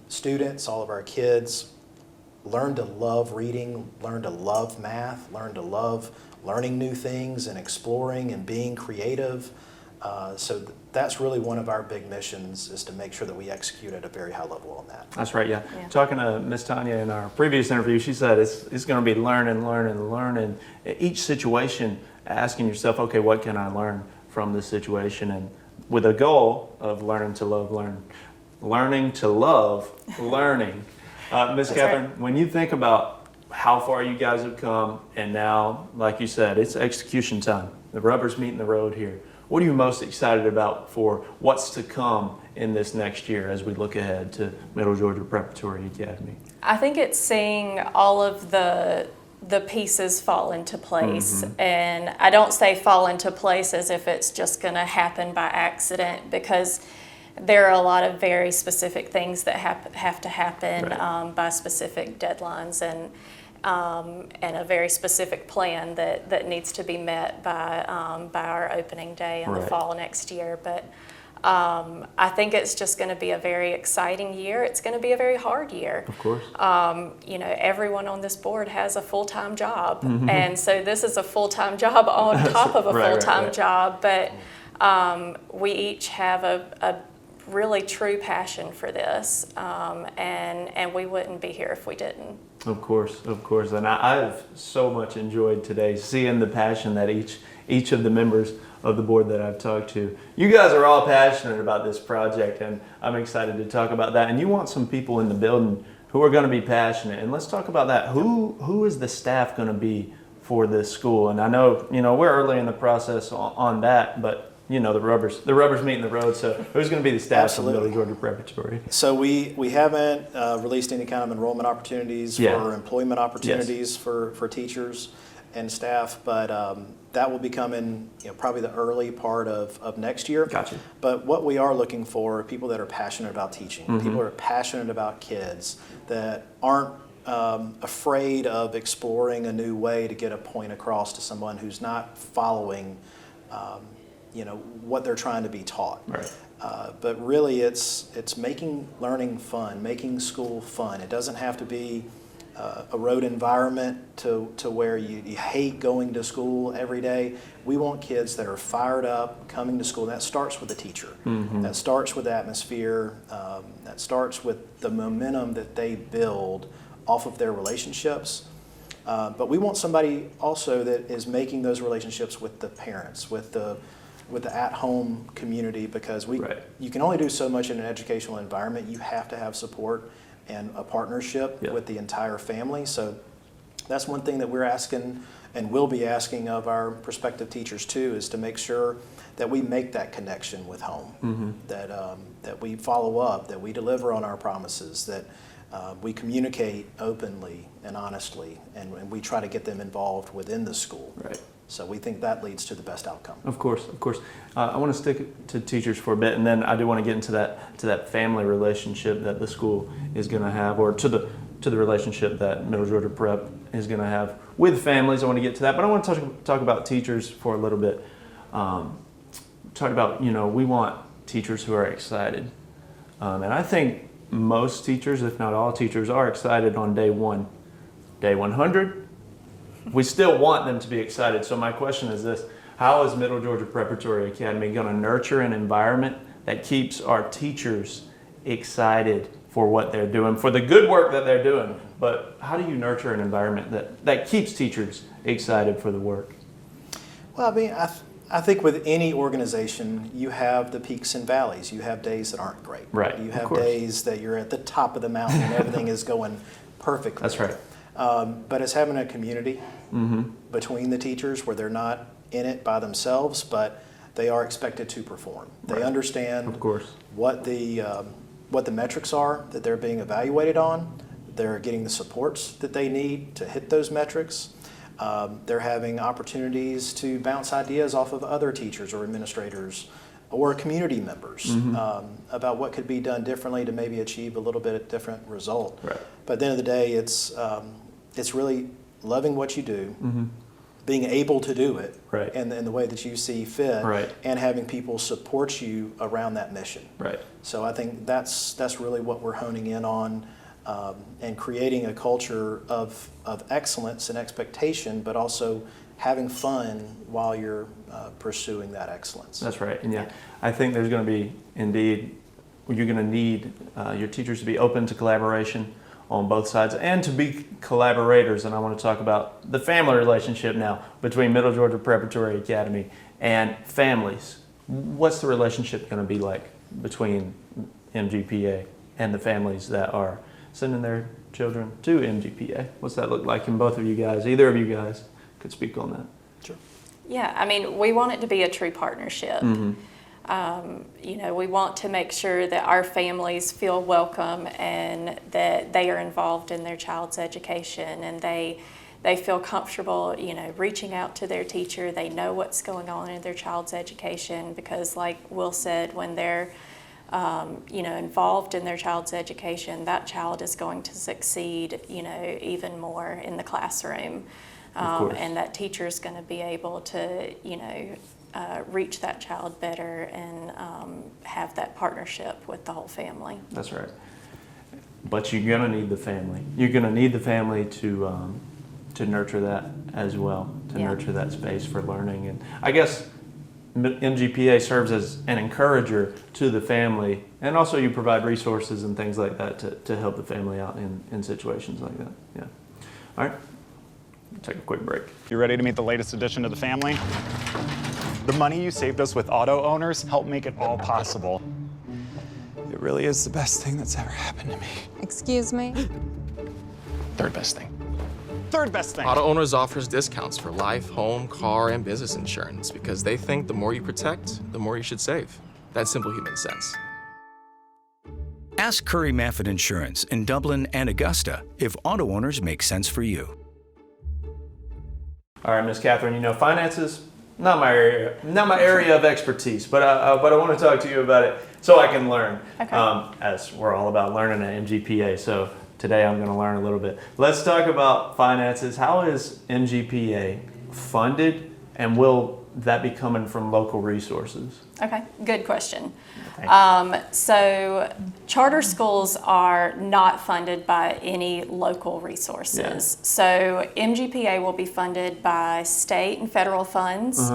students, all of our kids learn to love reading, learn to love math, learn to love learning new things and exploring and being creative. So that's really one of our big missions, is to make sure that we execute at a very high level on that. That's right, yeah. Talking to Miss Tanya in our previous interview, she said it's going to be learn and learn and learn. And each situation, asking yourself, okay, what can I learn from this situation? And with a goal of learning to love learning to love learning. Miss Catherine, when you think about how far you guys have come, and now, like you said, it's execution time. The rubber's meeting the road here. What are you most excited about for what's to come in this next year as we look ahead to Middle Georgia Preparatory Academy? I think it's seeing all of the pieces fall into place. And I don't say fall into place as if it's just going to happen by accident, because there are a lot of very specific things that have to happen by specific deadlines and a very specific plan that needs to be met by our opening day in the fall next year. But I think it's just going to be a very exciting year. It's going to be a very hard year. Of course. Everyone on this board has a full-time job, and so this is a full-time job on top of a full-time job. But we each have a really true passion for this, and we wouldn't be here if we didn't. Of course. And I've so much enjoyed today seeing the passion that each of the members of the board that I've talked to. You guys are all passionate about this project, and I'm excited to talk about that. And you want some people in the building who are going to be passionate. And let's talk about that. Who is the staff going to be for this school? And I know, we're early in the process on that, but the rubber's meeting the road. So who's going to be the staff from Middle Georgia Preparatory? So we haven't released any kind of enrollment opportunities or employment opportunities for teachers and staff, but that will be coming probably the early part of next year. Gotcha. But what we are looking for are people that are passionate about teaching, people who are passionate about kids, that aren't afraid of exploring a new way to get a point across to someone who's not following what they're trying to be taught. Right. But really it's making learning fun, making school fun. It doesn't have to be a road environment to where you hate going to school every day. We want kids that are fired up coming to school. That starts with the teacher. That starts with atmosphere. That starts with the momentum that they build off of their relationships. But we want somebody also that is making those relationships with the parents, with the at-home community, because you can only do so much in an educational environment. You have to have support and a partnership with the entire family. So that's one thing that we're asking and will be asking of our prospective teachers too, is to make sure that we make that connection with home, that we follow up, that we deliver on our promises, that we communicate openly and honestly, and we try to get them involved within the school. Right. So we think that leads to the best outcome. Of course. I want to stick to teachers for a bit, and then I do want to get into that family relationship that the school is going to have, or to the relationship that Middle Georgia Prep is going to have with families. I want to get to that, but I want to talk about teachers for a little bit. Talk about, we want teachers who are excited, and I think most teachers, if not all teachers, are excited on day one. Day 100. We still want them to be excited. So my question is this: how is Middle Georgia Preparatory Academy going to nurture an environment that keeps our teachers excited for what they're doing, for the good work that they're doing? But how do you nurture an environment that keeps teachers excited for the work? Well, I mean, I think with any organization, you have the peaks and valleys. You have days that aren't great. Right. You have days that you're at the top of the mountain and everything is going perfectly. That's right. But it's having a community between the teachers where they're not in it by themselves, but they are expected to perform. They understand Of course. what the metrics are that they're being evaluated on. They're getting the supports that they need to hit those metrics. They're having opportunities to bounce ideas off of other teachers or administrators or community members about what could be done differently to maybe achieve a little bit different result. Right. But at the end of the day, it's really loving what you do, being able to do it in the way that you see fit, and having people support you around that mission. Right. So I think that's really what we're honing in on, and creating a culture of excellence and expectation, but also having fun while you're pursuing that excellence. That's right. And I think there's going to be, you're going to need your teachers to be open to collaboration on both sides and to be collaborators. And I want to talk about the family relationship now between Middle Georgia Preparatory Academy and families. What's the relationship going to be like between MGPA and the families that are sending their children to MGPA? What's that look like in both of you guys? Either of you guys could speak on that. Sure. Yeah, I mean, we want it to be a true partnership. We want to make sure that our families feel welcome and that they are involved in their child's education, and they feel comfortable, reaching out to their teacher. They know what's going on in their child's education, because like Will said, when they're involved in their child's education, that child is going to succeed, even more in the classroom. And that teacher is going to be able to, reach that child better and have that partnership with the whole family. That's right. But you're going to need the family. You're going to need the family to nurture that as well, to nurture that space for learning. And I guess MGPA serves as an encourager to the family, and also you provide resources and things like that to help the family out in situations like that. Yeah. All right. Take a quick break. You ready to meet the latest addition to the family? The money you saved us with auto owners helped make it all possible. It really is the best thing that's ever happened to me. Excuse me? Third best thing. Third best thing. Auto Owners offers discounts for life, home, car, and business insurance because they think the more you protect, the more you should save. That's simple human sense. Ask Curry Maffin Insurance in Dublin and Augusta if auto owners make sense for you. All right, Miss Catherine, finances, not my area of expertise, but I want to talk to you about it so I can learn. Okay. As we're all about learning at MGPA, so today I'm going to learn a little bit. Let's talk about finances. How is MGPA funded, and will that be coming from local resources? Okay, good question. So charter schools are not funded by any local resources. Yeah. So MGPA will be funded by state and federal funds,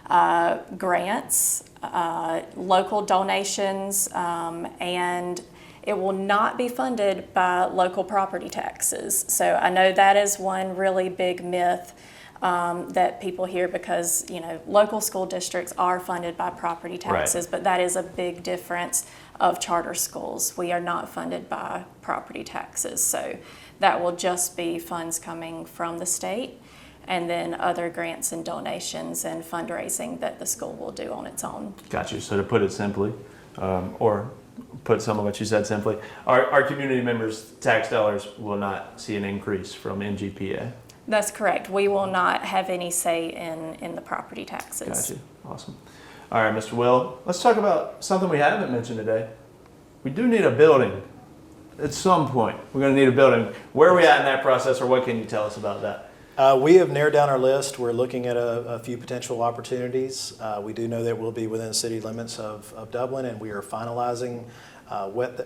grants, local donations, and it will not be funded by local property taxes. So I know that is one really big myth that people hear, because local school districts are funded by property taxes, but that is a big difference of charter schools. We are not funded by property taxes, so that will just be funds coming from the state, and then other grants and donations and fundraising that the school will do on its own. Got you. So to put it simply, or put some of what you said simply, our community members' tax dollars will not see an increase from MGPA. That's correct. We will not have any say in the property taxes. Got you. Awesome. All right, Mr. Will, let's talk about something we haven't mentioned today. We do need a building. At some point, we're going to need a building. Where are we at in that process, or what can you tell us about that? We have narrowed down our list. We're looking at a few potential opportunities. We do know that we'll be within the city limits of Dublin, and we are finalizing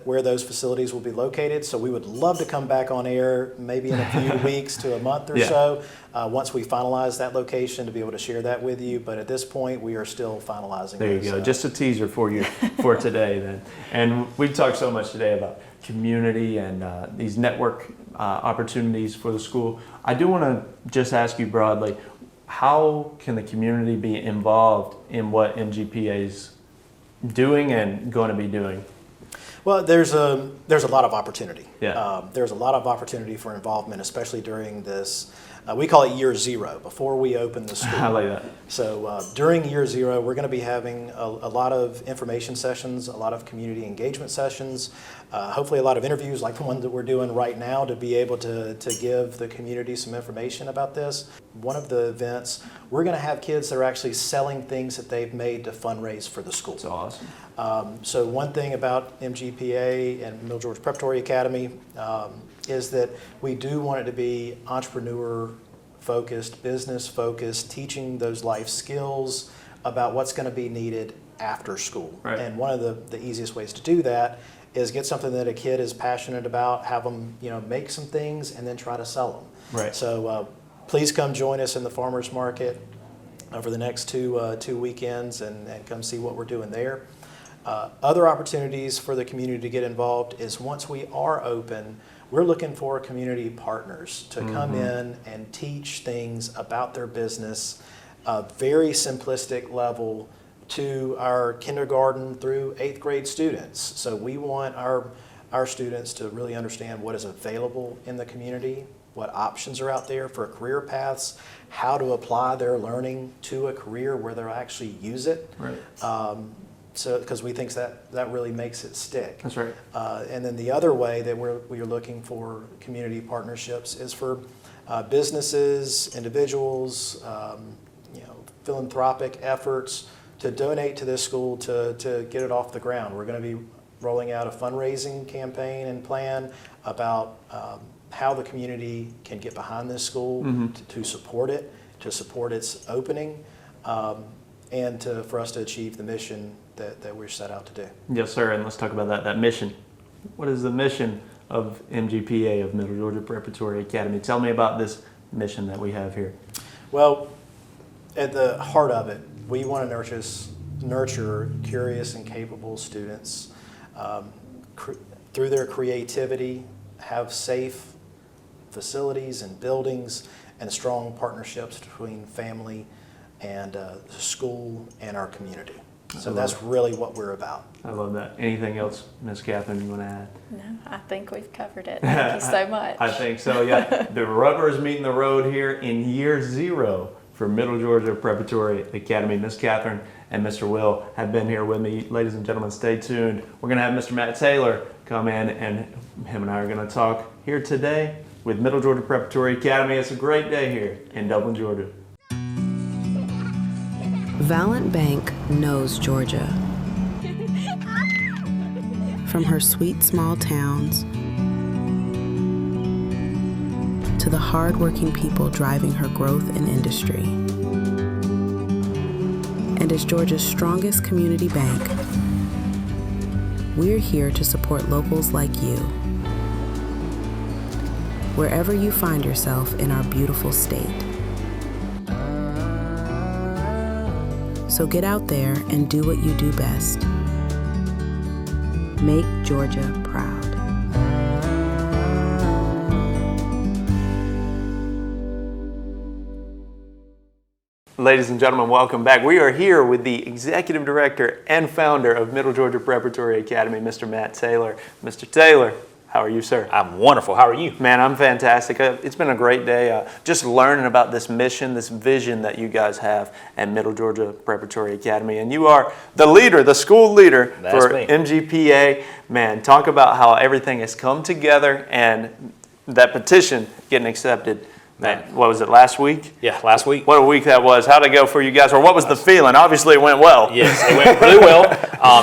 where those facilities will be located. So we would love to come back on air maybe in a few weeks to a month or so, once we finalize that location, to be able to share that with you. But at this point, we are still finalizing. There you go. Just a teaser for you for today then. And we've talked so much today about community and these network opportunities for the school. I do want to just ask you broadly, how can the community be involved in what MGPA is doing and going to be doing? Well, there's a lot of opportunity. Yeah. There's a lot of opportunity for involvement, especially during this. We call it year zero, before we open the school. I like that. So during year zero, we're going to be having a lot of information sessions, a lot of community engagement sessions, hopefully a lot of interviews like the one that we're doing right now, to be able to give the community some information about this. One of the events, we're going to have kids that are actually selling things that they've made to fundraise for the school. That's awesome. So one thing about MGPA and Middle Georgia Preparatory Academy is that we do want it to be entrepreneur-focused, business-focused, teaching those life skills about what's going to be needed after school. Right. And one of the easiest ways to do that is get something that a kid is passionate about, have them make some things, and then try to sell them. Right. So please come join us in the farmers market for the next two weekends, and come see what we're doing there. Other opportunities for the community to get involved is, once we are open, we're looking for community partners to come in and teach things about their business, very simplistic level, to our kindergarten through 8th grade students. So we want our students to really understand what is available in the community, what options are out there for career paths, how to apply their learning to a career where they'll actually use it. Right. So, because we think that really makes it stick. That's right. And then the other way that we are looking for community partnerships is for businesses, individuals, philanthropic efforts to donate to this school to get it off the ground. We're going to be rolling out a fundraising campaign and plan about how the community can get behind this school to support it, to support its opening, and for us to achieve the mission that we're set out to do. Yes, sir. And let's talk about that mission. What is the mission of MGPA, of Middle Georgia Preparatory Academy? Tell me about this mission that we have here. Well, at the heart of it, we want to nurture curious and capable students through their creativity, have safe facilities and buildings, and strong partnerships between family and the school and our community. So that's really what we're about. I love that. Anything else, Ms. Catherine, you want to add? No, I think we've covered it. Thank you so much. I think so, yeah. The rubber is meeting the road here in year zero for Middle Georgia Preparatory Academy. Ms. Catherine and Mr. Will have been here with me. Ladies and gentlemen, stay tuned. We're going to have Mr. Matt Taylor come in, and him and I are going to talk here today with Middle Georgia Preparatory Academy. It's a great day here in Dublin, Georgia. Valiant Bank knows Georgia. From her sweet small towns to the hardworking people driving her growth and industry. And as Georgia's strongest community bank, we're here to support locals like you, wherever you find yourself in our beautiful state. So get out there and do what you do best. Make Georgia proud. Ladies and gentlemen, welcome back. We are here with the Executive Director and Founder of Middle Georgia Preparatory Academy, Mr. Matt Taylor. Mr. Taylor, how are you, sir? I'm wonderful. How are you? Man, I'm fantastic. It's been a great day just learning about this mission, this vision that you guys have at Middle Georgia Preparatory Academy. And you are the leader, the school leader for MGPA. Man, talk about how everything has come together and that petition getting accepted. Man, what was it, last week? Yeah, last week. What a week that was. How'd it go for you guys? Or what was the feeling? Obviously it went well. Yes, it went really well.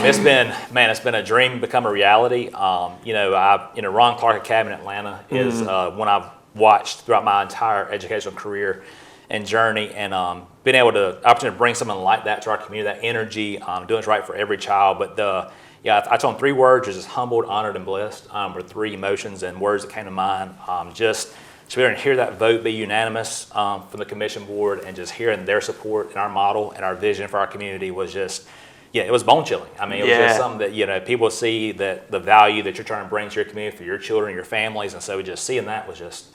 It's been a dream become a reality. Ron Clark Academy in Atlanta is one I've watched throughout my entire educational career and journey, and being able to opportunity to bring something like that to our community, that energy, doing what's right for every child. But I told them 3 words, just humbled, honored, and blessed, were 3 emotions and words that came to mind. To be able to hear that vote be unanimous from the commission board, and just hearing their support and our model and our vision for our community was just, it was bone chilling. I mean, it was just something that, people see that the value that you're trying to bring to your community for your children, your families. And so just seeing that was just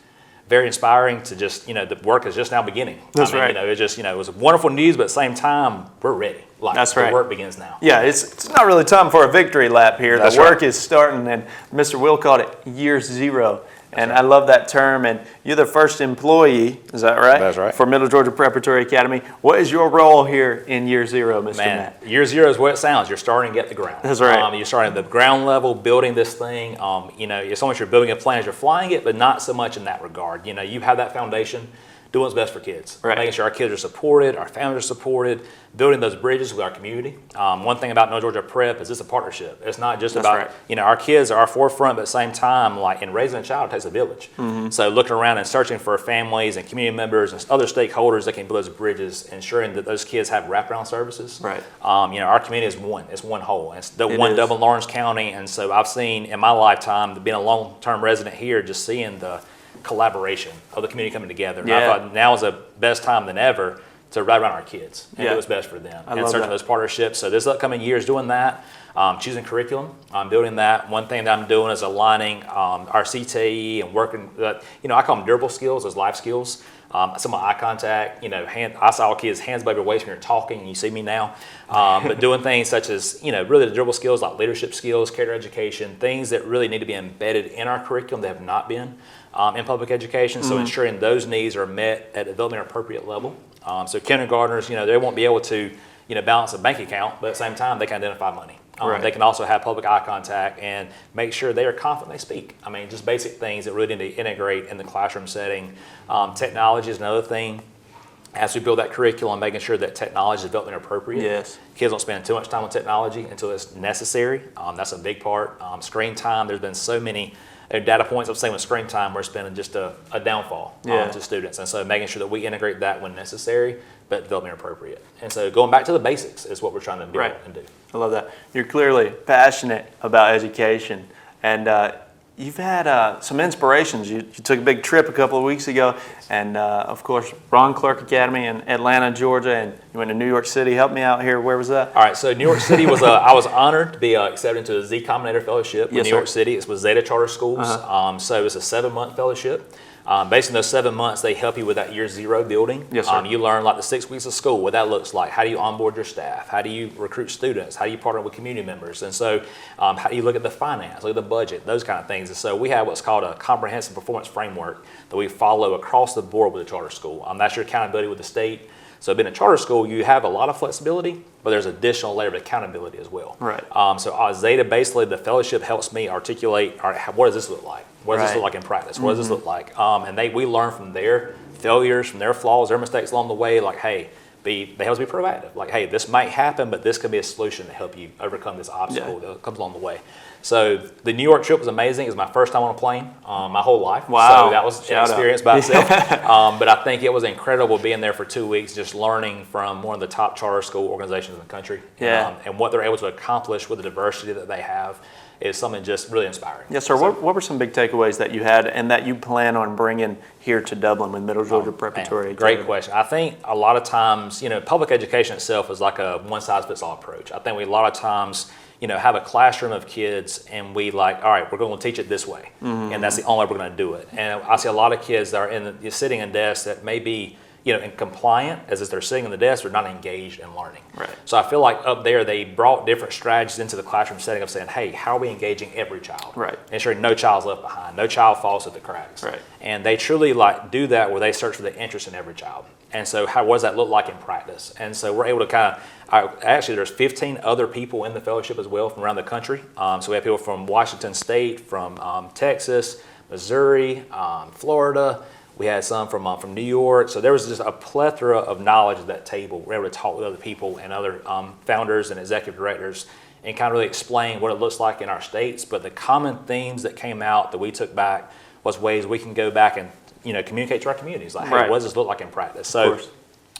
very inspiring to just, the work is just now beginning. That's right. It was wonderful news, but at the same time, we're ready. That's right. The work begins now. Yeah, it's not really time for a victory lap here. That's the work is starting, and Mr. Will called it year 0. And I love that term, and you're the first employee, is that right? That's right. For Middle Georgia Preparatory Academy. What is your role here in year 0, Mr. Matt? Year 0 is what it sounds. You're starting at the ground. That's right. You're starting at the ground level, building this thing. It's almost you're building a plane as you're flying it, but not so much in that regard. You have that foundation, doing what's best for kids. Right. Making sure our kids are supported, our families are supported, building those bridges with our community. One thing about Middle Georgia Prep is it's a partnership. It's not just about, our kids are our forefront, but at the same time, like in raising a child, it takes a village. So looking around and searching for families and community members and other stakeholders that can build those bridges, ensuring that those kids have wraparound services. Right. Our community is one. It's one whole. It's the one Dublin Lawrence County. And so I've seen in my lifetime, being a long-term resident here, just seeing the collaboration of the community coming together. And I thought now is the best time than ever to ride around our kids and do what's best for them, and searching those partnerships. So this upcoming year is doing that, choosing curriculum. I'm building that. One thing that I'm doing is aligning our CTE and working, I call them durable skills, those life skills. Some eye contact, I saw kids hands above your waist when you're talking, and you see me now. But doing things such as, really the durable skills like leadership skills, character education, things that really need to be embedded in our curriculum that have not been in public education. So ensuring those needs are met at a development appropriate level. So kindergartners, they won't be able to, balance a bank account, but at the same time, they can identify money. They can also have public eye contact and make sure they are confident they speak. I mean, just basic things that really need to integrate in the classroom setting. Technology is another thing. As we build that curriculum, making sure that technology is development appropriate. Yes. Kids don't spend too much time on technology until it's necessary. That's a big part. Screen time, there's been so many data points I'm saying with screen time, we're spending just a downfall to students. And so making sure that we integrate that when necessary, but development appropriate. And so going back to the basics is what we're trying to build and do. I love that. You're clearly passionate about education, and you've had some inspirations. You took a big trip a couple of weeks ago, and of course, Ron Clark Academy in Atlanta, Georgia, and you went to New York City. Help me out here. Where was that? All right, so New York City was, I was honored to be accepted into the Z Combinator Fellowship in New York City. It was Zeta Charter Schools, so it's a 7-month fellowship. Based on those 7 months, they help you with that year 0 building. Yes, sir. You learn like the 6 weeks of school, what that looks like. How do you onboard your staff? How do you recruit students? How do you partner with community members? And so how do you look at the finance, look at the budget, those kind of things. And so we have what's called a comprehensive performance framework that we follow across the board with the charter school. That's your accountability with the state. So being a charter school, you have a lot of flexibility, but there's additional layer of accountability as well. Right. So Zeta, basically, the fellowship helps me articulate, all right, what does this look like? What does this look like in practice? What does this look like? And we learn from their failures, from their flaws, their mistakes along the way, like, hey, they help us be proactive. Like, hey, this might happen, but this could be a solution to help you overcome this obstacle that comes along the way. So the New York trip was amazing. It was my first time on a plane my whole life. Wow. So that was an experience by itself. But I think it was incredible being there for 2 weeks, just learning from one of the top charter school organizations in the country. And what they're able to accomplish with the diversity that they have is something just really inspiring. Yes, sir. So, what were some big takeaways that you had and that you plan on bringing here to Dublin with Middle Georgia Preparatory? Man, great question. I think a lot of times, public education itself is like a one-size-fits-all approach. I think we a lot of times, have a classroom of kids and we all right, we're going to teach it this way. And that's the only way we're going to do it. And I see a lot of kids that are sitting in desks that may be and compliant as if they're sitting in the desk, they're not engaged in learning. Right. So I feel like up there they brought different strategies into the classroom setting of saying, hey, how are we engaging every child? Right. Ensuring no child's left behind, no child falls through the cracks. Right. And they truly do that where they search for the interest in every child. And so what does that look like in practice? And so we're able to actually there's 15 other people in the fellowship as well from around the country. So we have people from Washington State, from Texas, Missouri, Florida. We had some from New York. So there was just a plethora of knowledge at that table. We were able to talk with other people and other founders and executive directors and kind of really explain what it looks like in our states. But the common themes that came out that we took back was ways we can go back and communicate to our communities. Like, hey, what does this look like in practice? So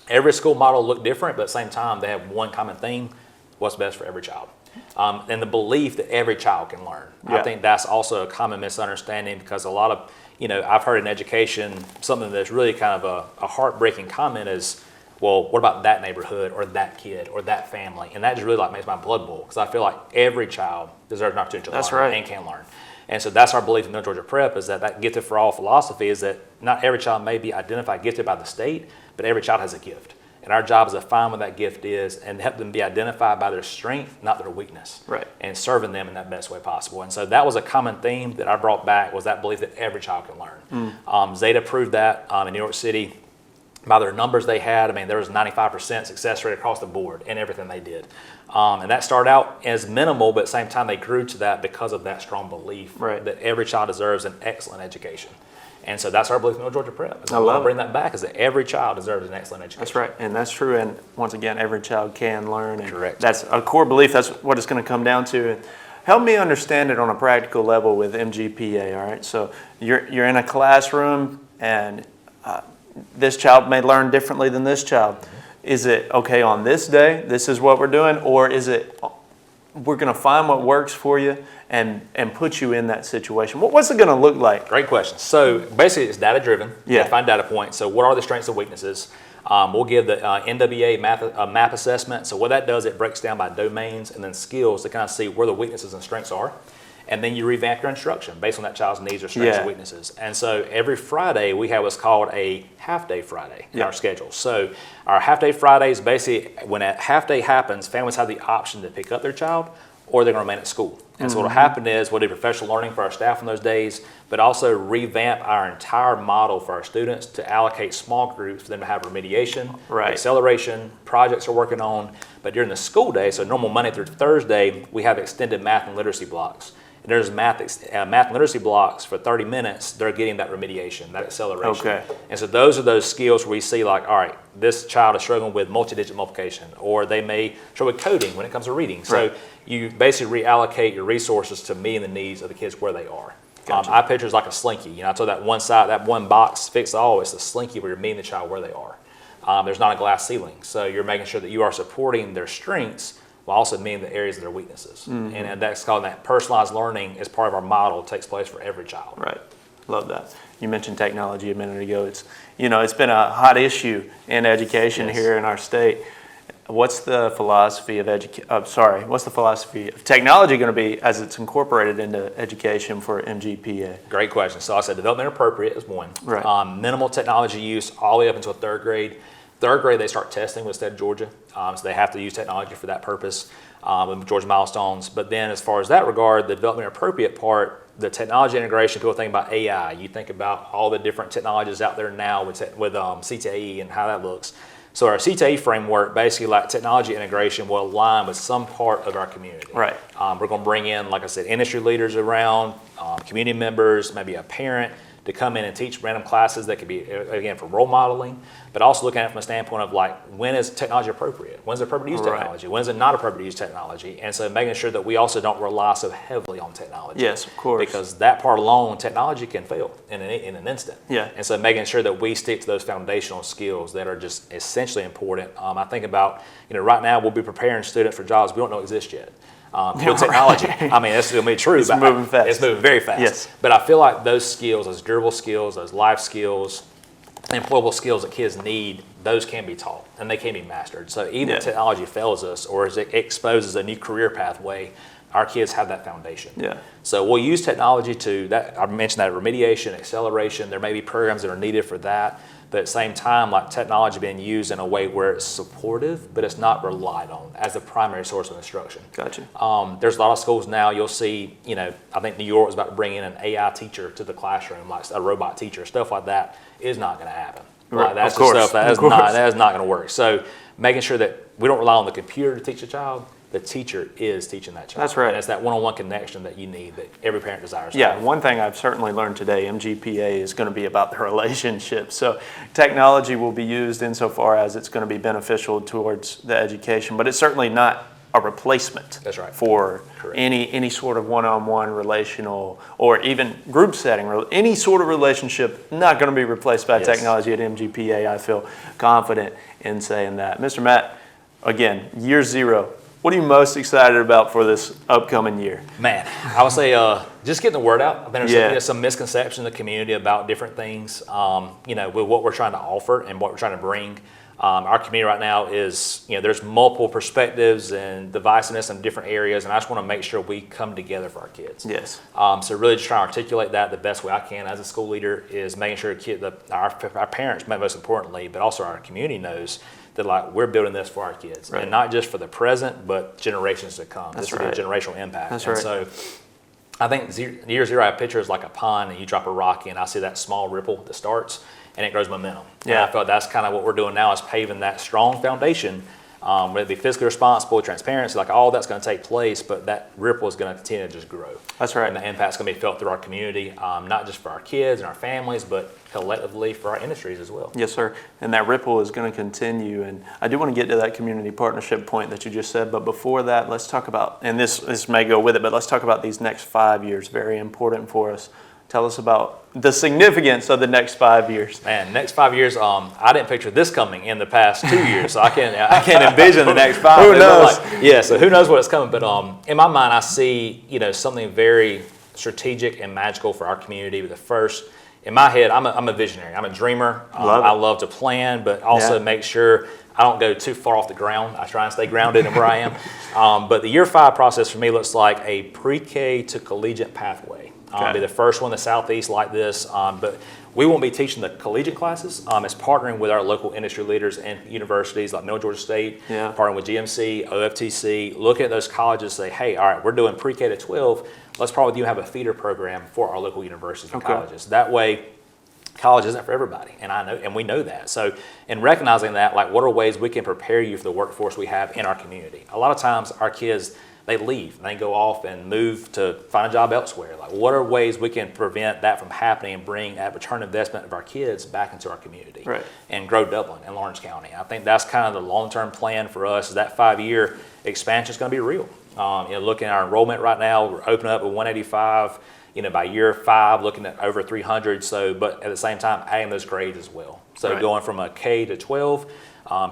every school model looked different, but at the same time, they have one common theme: what's best for every child. And the belief that every child can learn. I think that's also a common misunderstanding because a lot of I've heard in education, something that's really kind of a heartbreaking comment is, well, what about that neighborhood or that kid or that family? And that just really makes my blood boil because I feel like every child deserves an opportunity to learn and can learn. And so that's our belief in Middle Georgia Prep is that Gifted for All philosophy is that not every child may be identified gifted by the state, but every child has a gift. And our job is to find what that gift is and help them be identified by their strength, not their weakness. Right. And serving them in that best way possible. And so that was a common theme that I brought back was that belief that every child can learn. Zeta proved that in New York City. By their numbers they had, there was 95% success rate across the board in everything they did. And that started out as minimal, but at the same time they grew to that because of that strong belief that every child deserves an excellent education. And so that's our belief in Middle Georgia Prep. I want to bring that back is that every child deserves an excellent education. That's right, and that's true. And once again, every child can learn. And correct. That's a core belief. That's what it's going to come down to. And help me understand it on a practical level with MGPA. All right, so you're in a classroom, and this child may learn differently than this child. Is it okay on this day? This is what we're doing, or is it we're going to find what works for you and put you in that situation? What's it going to look like? Great question. So basically it's data driven. Yeah. Find data points. So what are the strengths and weaknesses? We'll give the NWA map assessment. So what that does, it breaks down by domains and then skills to kind of see where the weaknesses and strengths are. And then you revamp your instruction based on that child's needs or strengths and weaknesses. And so every Friday we have what's called a half-day Friday in our schedule. So our half-day Fridays, basically when a half-day happens, families have the option to pick up their child or they're going to remain at school. And so what will happen is we'll do professional learning for our staff on those days, but also revamp our entire model for our students to allocate small groups for them to have remediation, acceleration, projects they're working on. But during the school day, so normal Monday through Thursday, we have extended math and literacy blocks. And there's math and literacy blocks for 30 minutes. They're getting that remediation, that acceleration. Okay. And so those are those skills where we see all right, this child is struggling with multi-digit multiplication, or they may struggle with coding when it comes to reading. So you basically reallocate your resources to meeting the needs of the kids where they are. Gotcha. I picture it's like a slinky. I told that one side, that one box fits all. It's a slinky where you're meeting the child where they are. There's not a glass ceiling. So you're making sure that you are supporting their strengths while also meeting the areas of their weaknesses. And that's called that personalized learning as part of our model. It takes place for every child. Right. Love that. You mentioned technology a minute ago. It's been a hot issue in education here in our state. What's the philosophy of what's the philosophy of technology going to be as it's incorporated into education for MGPA? Great question. So I said development appropriate is one. Right. Minimal technology use all the way up until third grade. Third grade, they start testing with the state of Georgia, so they have to use technology for that purpose with Georgia milestones. But then as far as that regard, the development appropriate part, the technology integration, people think about AI. You think about all the different technologies out there now with CTE and how that looks. So our CTE framework, basically like technology integration, will align with some part of our community. Right. We're going to bring in, like I said, industry leaders around, community members, maybe a parent, to come in and teach random classes that could be, again, for role modeling, but also looking at it from a standpoint of like, when is technology appropriate? When is it appropriate to use technology? When is it not appropriate to use technology? And so making sure that we also don't rely so heavily on technology. Yes, of course. Because that part alone, technology can fail in an instant. Yeah. And so making sure that we stick to those foundational skills that are just essentially important. I think about, right now we'll be preparing students for jobs we don't know exist yet. Field technology. I mean, that's going to be true. It's moving fast. It's moving very fast. Yes. But I feel like those skills, those durable skills, those life skills, employable skills that kids need, those can be taught and they can be mastered. So even if technology fails us or as it exposes a new career pathway, our kids have that foundation. Yeah. So we'll use technology to that. I mentioned that remediation, acceleration. There may be programs that are needed for that. But at the same time, like technology being used in a way where it's supportive, but it's not relied on as the primary source of instruction. Gotcha. There's a lot of schools now, you'll see, I think New York is about to bring in an AI teacher to the classroom, like a robot teacher. Stuff like that is not going to happen. Right. Like, that's Of course. stuff that is not going to work. So making sure that we don't rely on the computer to teach a child, the teacher is teaching that child. That's right. And it's that one-on-one connection that you need that every parent desires. Yeah, one thing I've certainly learned today, MGPA is going to be about the relationship. So technology will be used insofar as it's going to be beneficial towards the education, but it's certainly not a replacement. That's right. For any sort of one-on-one relational or even group setting, any sort of relationship not going to be replaced by technology at MGPA. I feel confident in saying that. Mr. Matt, again, year zero. What are you most excited about for this upcoming year? Man, I would say just getting the word out. I think there's some misconception in the community about different things, with what we're trying to offer and what we're trying to bring. Our community right now is, there's multiple perspectives and divisiveness in different areas, and I just want to make sure we come together for our kids. Yes. So really just trying to articulate that the best way I can as a school leader is making sure our parents, most importantly, but also our community knows that like we're building this for our kids, and not just for the present, but generations to come. This will be a generational impact. That's right. So I think year zero, I picture is like a pond, and you drop a rock in. I see that small ripple that starts, and it grows momentum. Yeah. And I feel like that's kind of what we're doing now is paving that strong foundation. Whether it be fiscally responsible, transparency, like all that's going to take place, but that ripple is going to continue to just grow. That's right. And the impact's going to be felt through our community, not just for our kids and our families, but collectively for our industries as well. Yes, sir. And that ripple is going to continue. And I do want to get to that community partnership point that you just said. But before that, let's talk about, and this may go with it, but let's talk about these next 5 years. Very important for us. Tell us about the significance of the next 5 years. Man, next 5 years, I didn't picture this coming in the past 2 years, so I can't envision the next 5. Who knows? So who knows what's coming? But in my mind, I see something very strategic and magical for our community. But the first, in my head, I'm a visionary. I'm a dreamer. I love to plan, but also make sure I don't go too far off the ground. I try and stay grounded in where I am. But the year 5 process for me looks like a pre-K to collegiate pathway. Be the first one in the Southeast like this, but we won't be teaching the collegiate classes. It's partnering with our local industry leaders and universities like Middle Georgia State, partnering with GMC, OFTC, looking at those colleges and say, hey, all right, we're doing pre-K to 12. Let's probably have a feeder program for our local universities and colleges. That way, college isn't for everybody, and we know that. So in recognizing that, like what are ways we can prepare you for the workforce we have in our community? A lot of times our kids, they leave and they go off and move to find a job elsewhere. Like what are ways we can prevent that from happening and bring that return investment of our kids back into our community and grow Dublin and Lawrence County? I think that's kind of the long-term plan for us is that 5-year expansion is going to be real. Looking at our enrollment right now, we're opening up at 185. By year 5, looking at over 300. So, but at the same time, adding those grades as well. So going from a K to 12,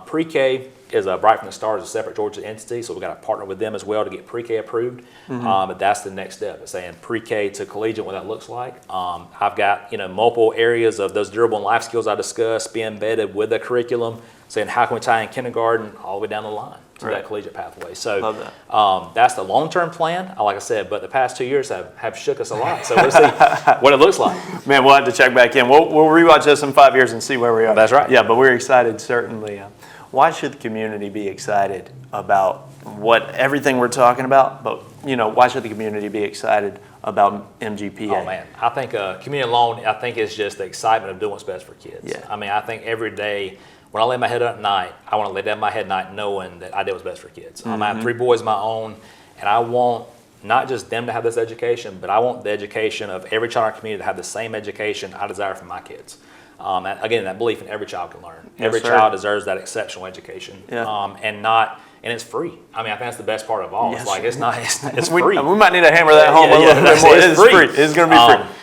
pre-K is Bright from the Stars, a separate Georgia entity. So we've got to partner with them as well to get pre-K approved. But that's the next step. It's saying pre-K to collegiate, what that looks like. I've got multiple areas of those durable and life skills I discussed be embedded with the curriculum. Saying how can we tie in kindergarten all the way down the line to that collegiate pathway. So that's the long-term plan, like I said, but the past 2 years have shook us a lot. So we'll see what it looks like. Man, we'll have to check back in. We'll rewatch this in 5 years and see where we are. That's right. Yeah, but we're excited, certainly. Why should the community be excited about everything we're talking about? But, why should the community be excited about MGPA? Oh, man. I think community alone, I think is just the excitement of doing what's best for kids. Yeah. I mean, I think every day, when I lay my head up at night, I want to lay down my head at night knowing that I did what's best for kids. I have 3 boys of my own, and I want not just them to have this education, but I want the education of every child in our community to have the same education I desire for my kids. Again, that belief in every child can learn. Yes, Every sir. child deserves that exceptional education. Yeah. And it's free. I mean, I think that's the best part of all. Yes, It's like, sir. it's free. We might need to hammer that home a little bit more. It's free. It's going to be free.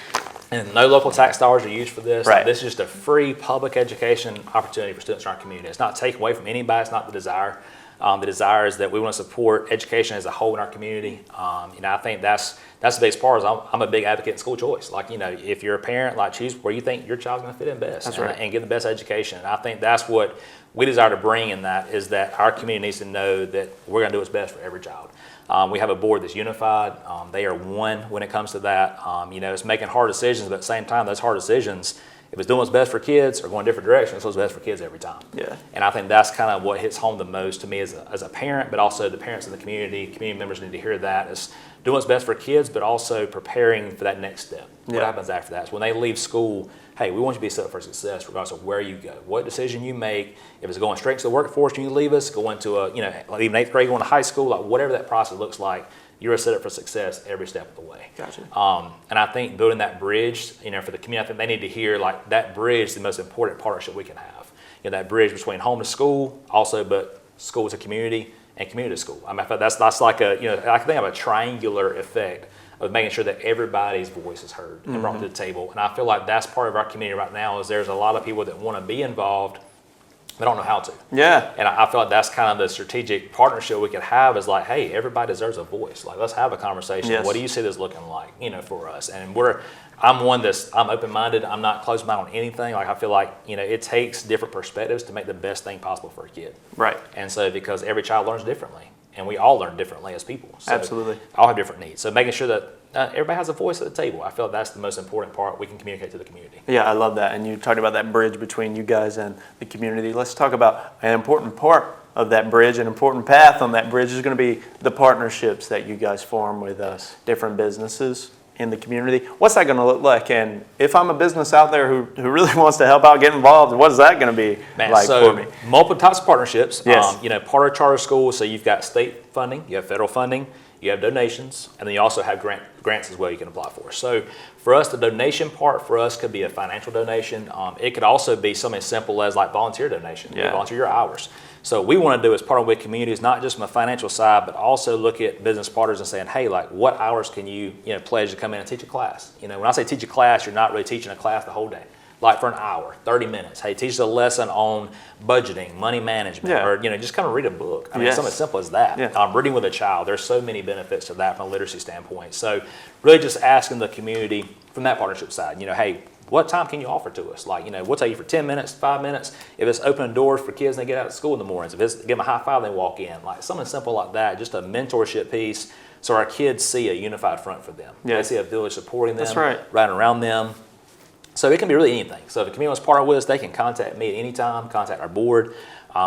And no local tax dollars are used for this. Right. This is just a free public education opportunity for students in our community. It's not taken away from anybody. It's not the desire. The desire is that we want to support education as a whole in our community. I think that's the biggest part. Is I'm a big advocate in school choice. Like, if you're a parent, like, choose where you think your child's going to fit in best. That's right. And get the best education. And I think that's what we desire to bring in that, is that our community needs to know that we're going to do what's best for every child. We have a board that's unified. They are one when it comes to that. It's making hard decisions, but at the same time, those hard decisions, if it's doing what's best for kids or going a different direction, it's what's best for kids every time. Yeah. And I think that's kind of what hits home the most to me as a parent, but also the parents in the community members need to hear that, is doing what's best for kids, but also preparing for that next step. What happens after that? So when they leave school, hey, we want you to be set up for success regardless of where you go, what decision you make. If it's going straight to the workforce and you leave us, going to like even 8th grade, going to high school, like whatever that process looks like, you're set up for success every step of the way. Gotcha. And I think building that bridge, for the community, I think they need to hear like that bridge is the most important partnership we can have. That bridge between home to school, also, but school to community and community to school. I mean, I feel that's like I can think of a triangular effect of making sure that everybody's voice is heard and brought to the table. And I feel like that's part of our community right now, is there's a lot of people that want to be involved, but don't know how to. Yeah. And I feel like that's kind of the strategic partnership we could have, is like, hey, everybody deserves a voice. Like, let's have a conversation. Yes. What do you see this looking like, for us? And I'm open-minded. I'm not closed-minded on anything. Like, I feel like, it takes different perspectives to make the best thing possible for a kid. Right. And so, because every child learns differently, and we all learn differently as people. So Absolutely. All have different needs. So making sure that everybody has a voice at the table. I feel like that's the most important part we can communicate to the community. Yeah, I love that. And you talked about that bridge between you guys and the community. Let's talk about an important part of that bridge. An important path on that bridge is going to be the partnerships that you guys form with different businesses in the community. What's that going to look like? And if I'm a business out there who really wants to help out, get involved, what is that going to be for me? Multiple types of partnerships. Yes. Part of charter schools, so you've got state funding, you have federal funding, you have donations, and then you also have grants as well you can apply for. So for us, the donation part for us could be a financial donation. It could also be something as simple as like volunteer donation. Yeah. You volunteer your hours. So what we want to do is partner with communities, not just from a financial side, but also look at business partners and saying, hey, like, what hours can you pledge to come in and teach a class? When I say teach a class, you're not really teaching a class the whole day. Like for an hour, 30 minutes. Hey, teach us a lesson on budgeting, money management, or just kind of read a book. I mean, something as simple as that. Yeah. Reading with a child. There's so many benefits to that from a literacy standpoint. So really just asking the community from that partnership side, hey, what time can you offer to us? Like, we'll take you for 10 minutes, 5 minutes. If it's opening doors for kids and they get out of school in the mornings, if it's give them a high five, they walk in. Like something simple like that, just a mentorship piece so our kids see a unified front for them. Yeah. They see a village supporting them, That's right. riding around them. So it can be really anything. So if the community wants to partner with us, they can contact me at any time, contact our board.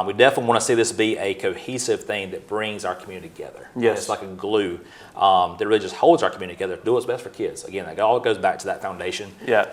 We definitely want to see this be a cohesive thing that brings our community together. Yes. It's like a glue that really just holds our community together. Do what's best for kids. Again, it all goes back to that foundation. Yeah.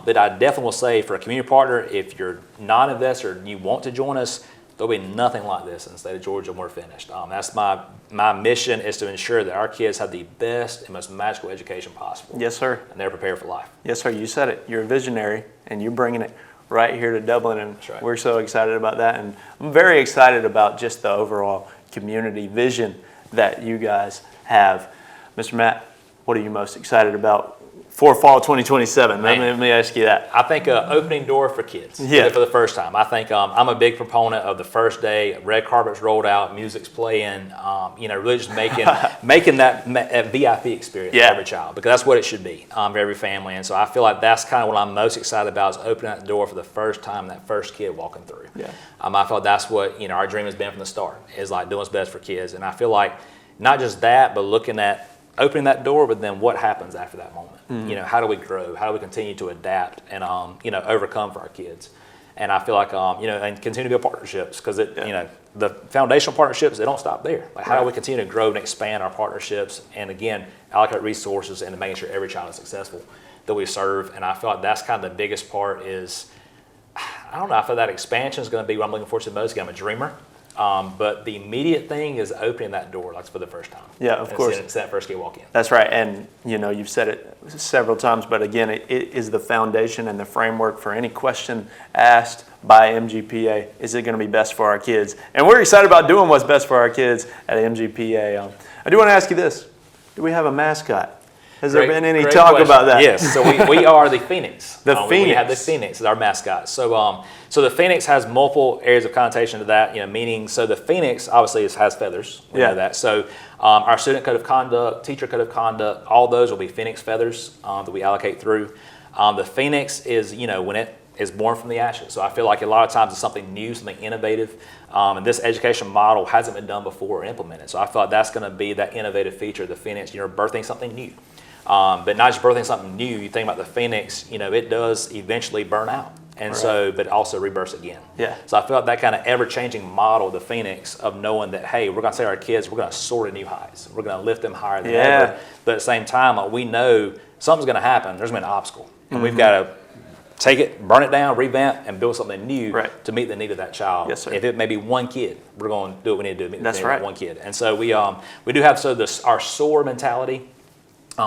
But I definitely will say, for a community partner, if you're not an investor and you want to join us, there'll be nothing like this in the state of Georgia when we're finished. That's my mission, is to ensure that our kids have the best and most magical education possible. Yes, sir. And they're prepared for life. Yes, sir. You said it. You're a visionary, and you're bringing it right here to Dublin, and That's right. We're so excited about that. And I'm very excited about just the overall community vision that you guys have. Mr. Matt, what are you most excited about for fall 2027? Let me ask you that. I think opening door for kids for the first time. I think I'm a big proponent of the first day, red carpets rolled out, music's playing, really just making that VIP experience for every child, because that's what it should be for every family. And so I feel like that's kind of what I'm most excited about, is opening that door for the first time, that first kid walking through. Yeah. I feel like that's what our dream has been from the start, is like doing what's best for kids. And I feel like not just that, but looking at opening that door, but then what happens after that moment? How do we grow? How do we continue to adapt and overcome for our kids? And I feel like and continue to build partnerships, because the foundational partnerships, they don't stop there. Like, how do we continue to grow and expand our partnerships, and again allocate resources into making sure every child is successful that we serve? And I feel like that's kind of the biggest part. Is I don't know. I feel that expansion is going to be what I'm looking forward to the most. Again, I'm a dreamer. But the immediate thing is opening that door, like for the first time. Yeah, of course. It's that first kid walk in. That's right. And, you know, you've said it several times, but again, it is the foundation and the framework for any question asked by MGPA. Is it going to be best for our kids? And we're excited about doing what's best for our kids at MGPA. I do want to ask you this. Do we have a mascot? Has there been any talk question. about that? Yes. So we are the Phoenix. The Phoenix. We have the Phoenix as our mascot. So so the Phoenix has multiple areas of connotation to that. You know, meaning so the Phoenix obviously has feathers. We know that. So our student code of conduct, teacher code of conduct, all those will be Phoenix feathers that we allocate through. The Phoenix is, you know, when it is born from the ashes. So I feel like a lot of times it's something new, something innovative. And this education model hasn't been done before or implemented. So I feel like that's going to be that innovative feature of the Phoenix. You're birthing something new. But not just birthing something new. You think about the Phoenix, you know, it does eventually burn out. And so, but also rebirths again. Yeah. So I feel like that kind of ever-changing model, the Phoenix, of knowing that, hey, we're going to say to our kids, we're going to soar to new heights. We're going to lift them higher than ever. But at the same time, we know something's going to happen. There's going to be an obstacle. And we've got to take it, burn it down, revamp, and build something new to meet the need of that child. Yes, sir. If it may be one kid, we're going to do what we need to do to meet the need of one kid. And so we do have our SOAR mentality.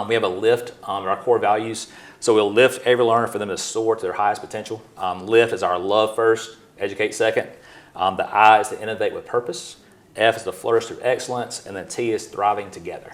We have a lift, our core values. So we'll lift every learner for them to soar to their highest potential. Lift is our love first, educate second. The I is to innovate with purpose. F is to flourish through excellence. And then T is thriving together.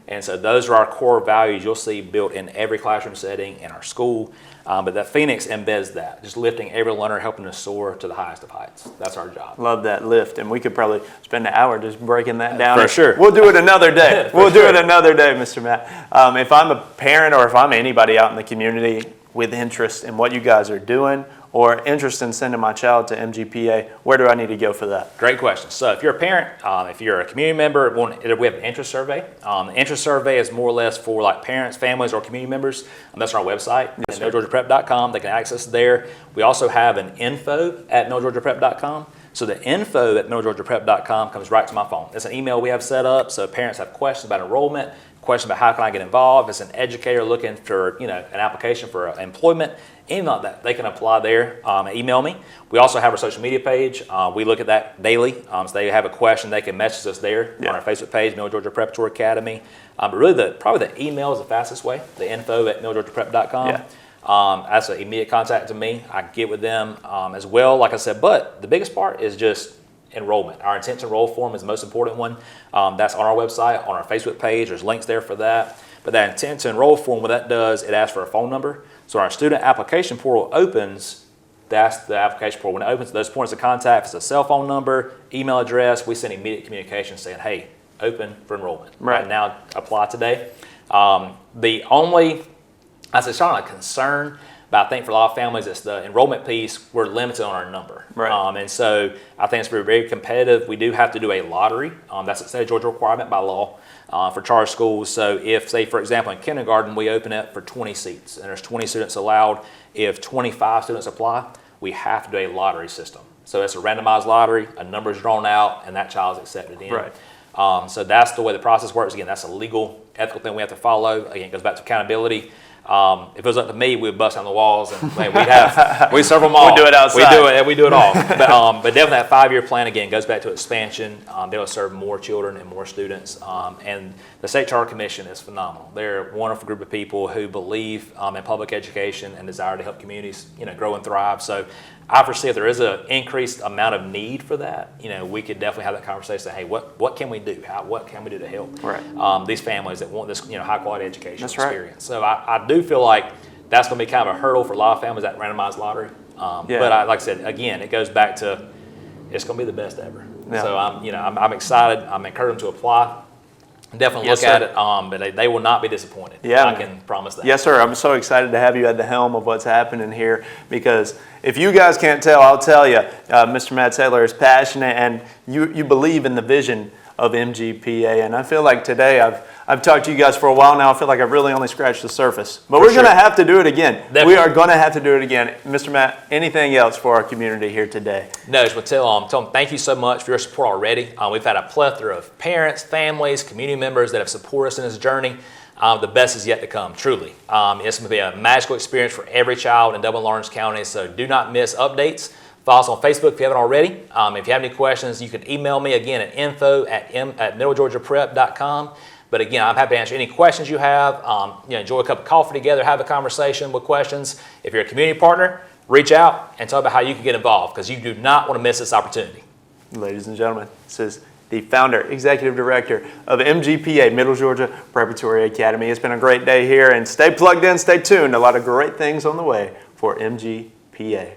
And so those are our core values you'll see built in every classroom setting in our school. But that Phoenix embeds that, just lifting every learner, helping to soar to the highest of heights. That's our job. Love that lift. And we could probably spend an hour just breaking that down. For sure. We'll do it another day. We'll do it another day, Mr. Matt. If I'm a parent or if I'm anybody out in the community with interest in what you guys are doing or interest in sending my child to MGPA, where do I need to go for that? Great question. So if you're a parent, if you're a community member, we have an interest survey. The interest survey is more or less for like parents, families, or community members. That's on our website, at middlegeorgiaprep.com. They can access it there. We also have an info at middlegeorgiaprep.com. So the info at middlegeorgiaprep.com comes right to my phone. It's an email we have set up, so parents have questions about enrollment, questions about how can I get involved. If it's an educator looking for, you know, an application for employment, anything like that, they can apply there. Email me. We also have our social media page. We look at that daily. So they have a question, they can message us there on our Facebook page, Middle Georgia Preparatory Academy. But really, probably the email is the fastest way. The info at middlegeorgiaprep.com. That's an immediate contact to me. I get with them as well, like I said. But the biggest part is just enrollment. Our intent to enroll form is the most important one. That's on our website, on our Facebook page. There's links there for that. But that intent to enroll form, what that does, it asks for a phone number. So our student application portal opens, that's the application portal. When it opens, those points of contact, it's a cell phone number, email address, we send immediate communication saying, hey, open for enrollment. Right now, apply today. The only, it's not a concern, but I think for a lot of families, it's the enrollment piece. We're limited on our number. And so I think it's very competitive. We do have to do a lottery. That's a state of Georgia requirement by law for charter schools. So if, say, for example, in kindergarten, we open it for 20 seats, and there's 20 students allowed. If 25 students apply, we have to do a lottery system. So it's a randomized lottery, a number is drawn out, and that child is accepted in. So that's the way the process works. Again, that's a legal, ethical thing we have to follow. Again, it goes back to accountability. If it was up to me, we'd bust down the walls and we'd serve them all. We'd do it outside. We do it all. But definitely that 5-year plan, again, goes back to expansion. They'll serve more children and more students. And the State Charter Commission is phenomenal. They're a wonderful group of people who believe in public education and desire to help communities, grow and thrive. So I foresee if there is an increased amount of need for that, we could definitely have that conversation. Say, hey, what can we do? What can we do to help these families that want this, high quality education experience? So I do feel like that's going to be kind of a hurdle for a lot of families, that randomized lottery. But like I said, again, it goes back to it's going to be the best ever. So I'm excited. I'm encouraging them to apply. Definitely look at it, but they will not be disappointed. I can promise that. Yes, sir. I'm so excited to have you at the helm of what's happening here, because if you guys can't tell, I'll tell you, Mr. Matt Taylor is passionate, and you believe in the vision of MGPA. And I feel like today I've talked to you guys for a while now. I feel like I've really only scratched the surface. But we're going to have to do it again. Definitely. We are going to have to do it again. Mr. Matt, anything else for our community here today? No, just want to tell them thank you so much for your support already. We've had a plethora of parents, families, community members that have supported us in this journey. The best is yet to come, truly. It's going to be a magical experience for every child in Dublin Lawrence County, so do not miss updates. Follow us on Facebook if you haven't already. If you have any questions, you can email me again at info@middlegeorgiaprep.com. But again, I'm happy to answer any questions you have. Enjoy a cup of coffee together, have a conversation with questions. If you're a community partner, reach out and talk about how you can get involved, because you do not want to miss this opportunity. Ladies and gentlemen, this is the founder, executive director of MGPA, Middle Georgia Preparatory Academy. It's been a great day here, and stay plugged in, stay tuned. A lot of great things on the way for MGPA.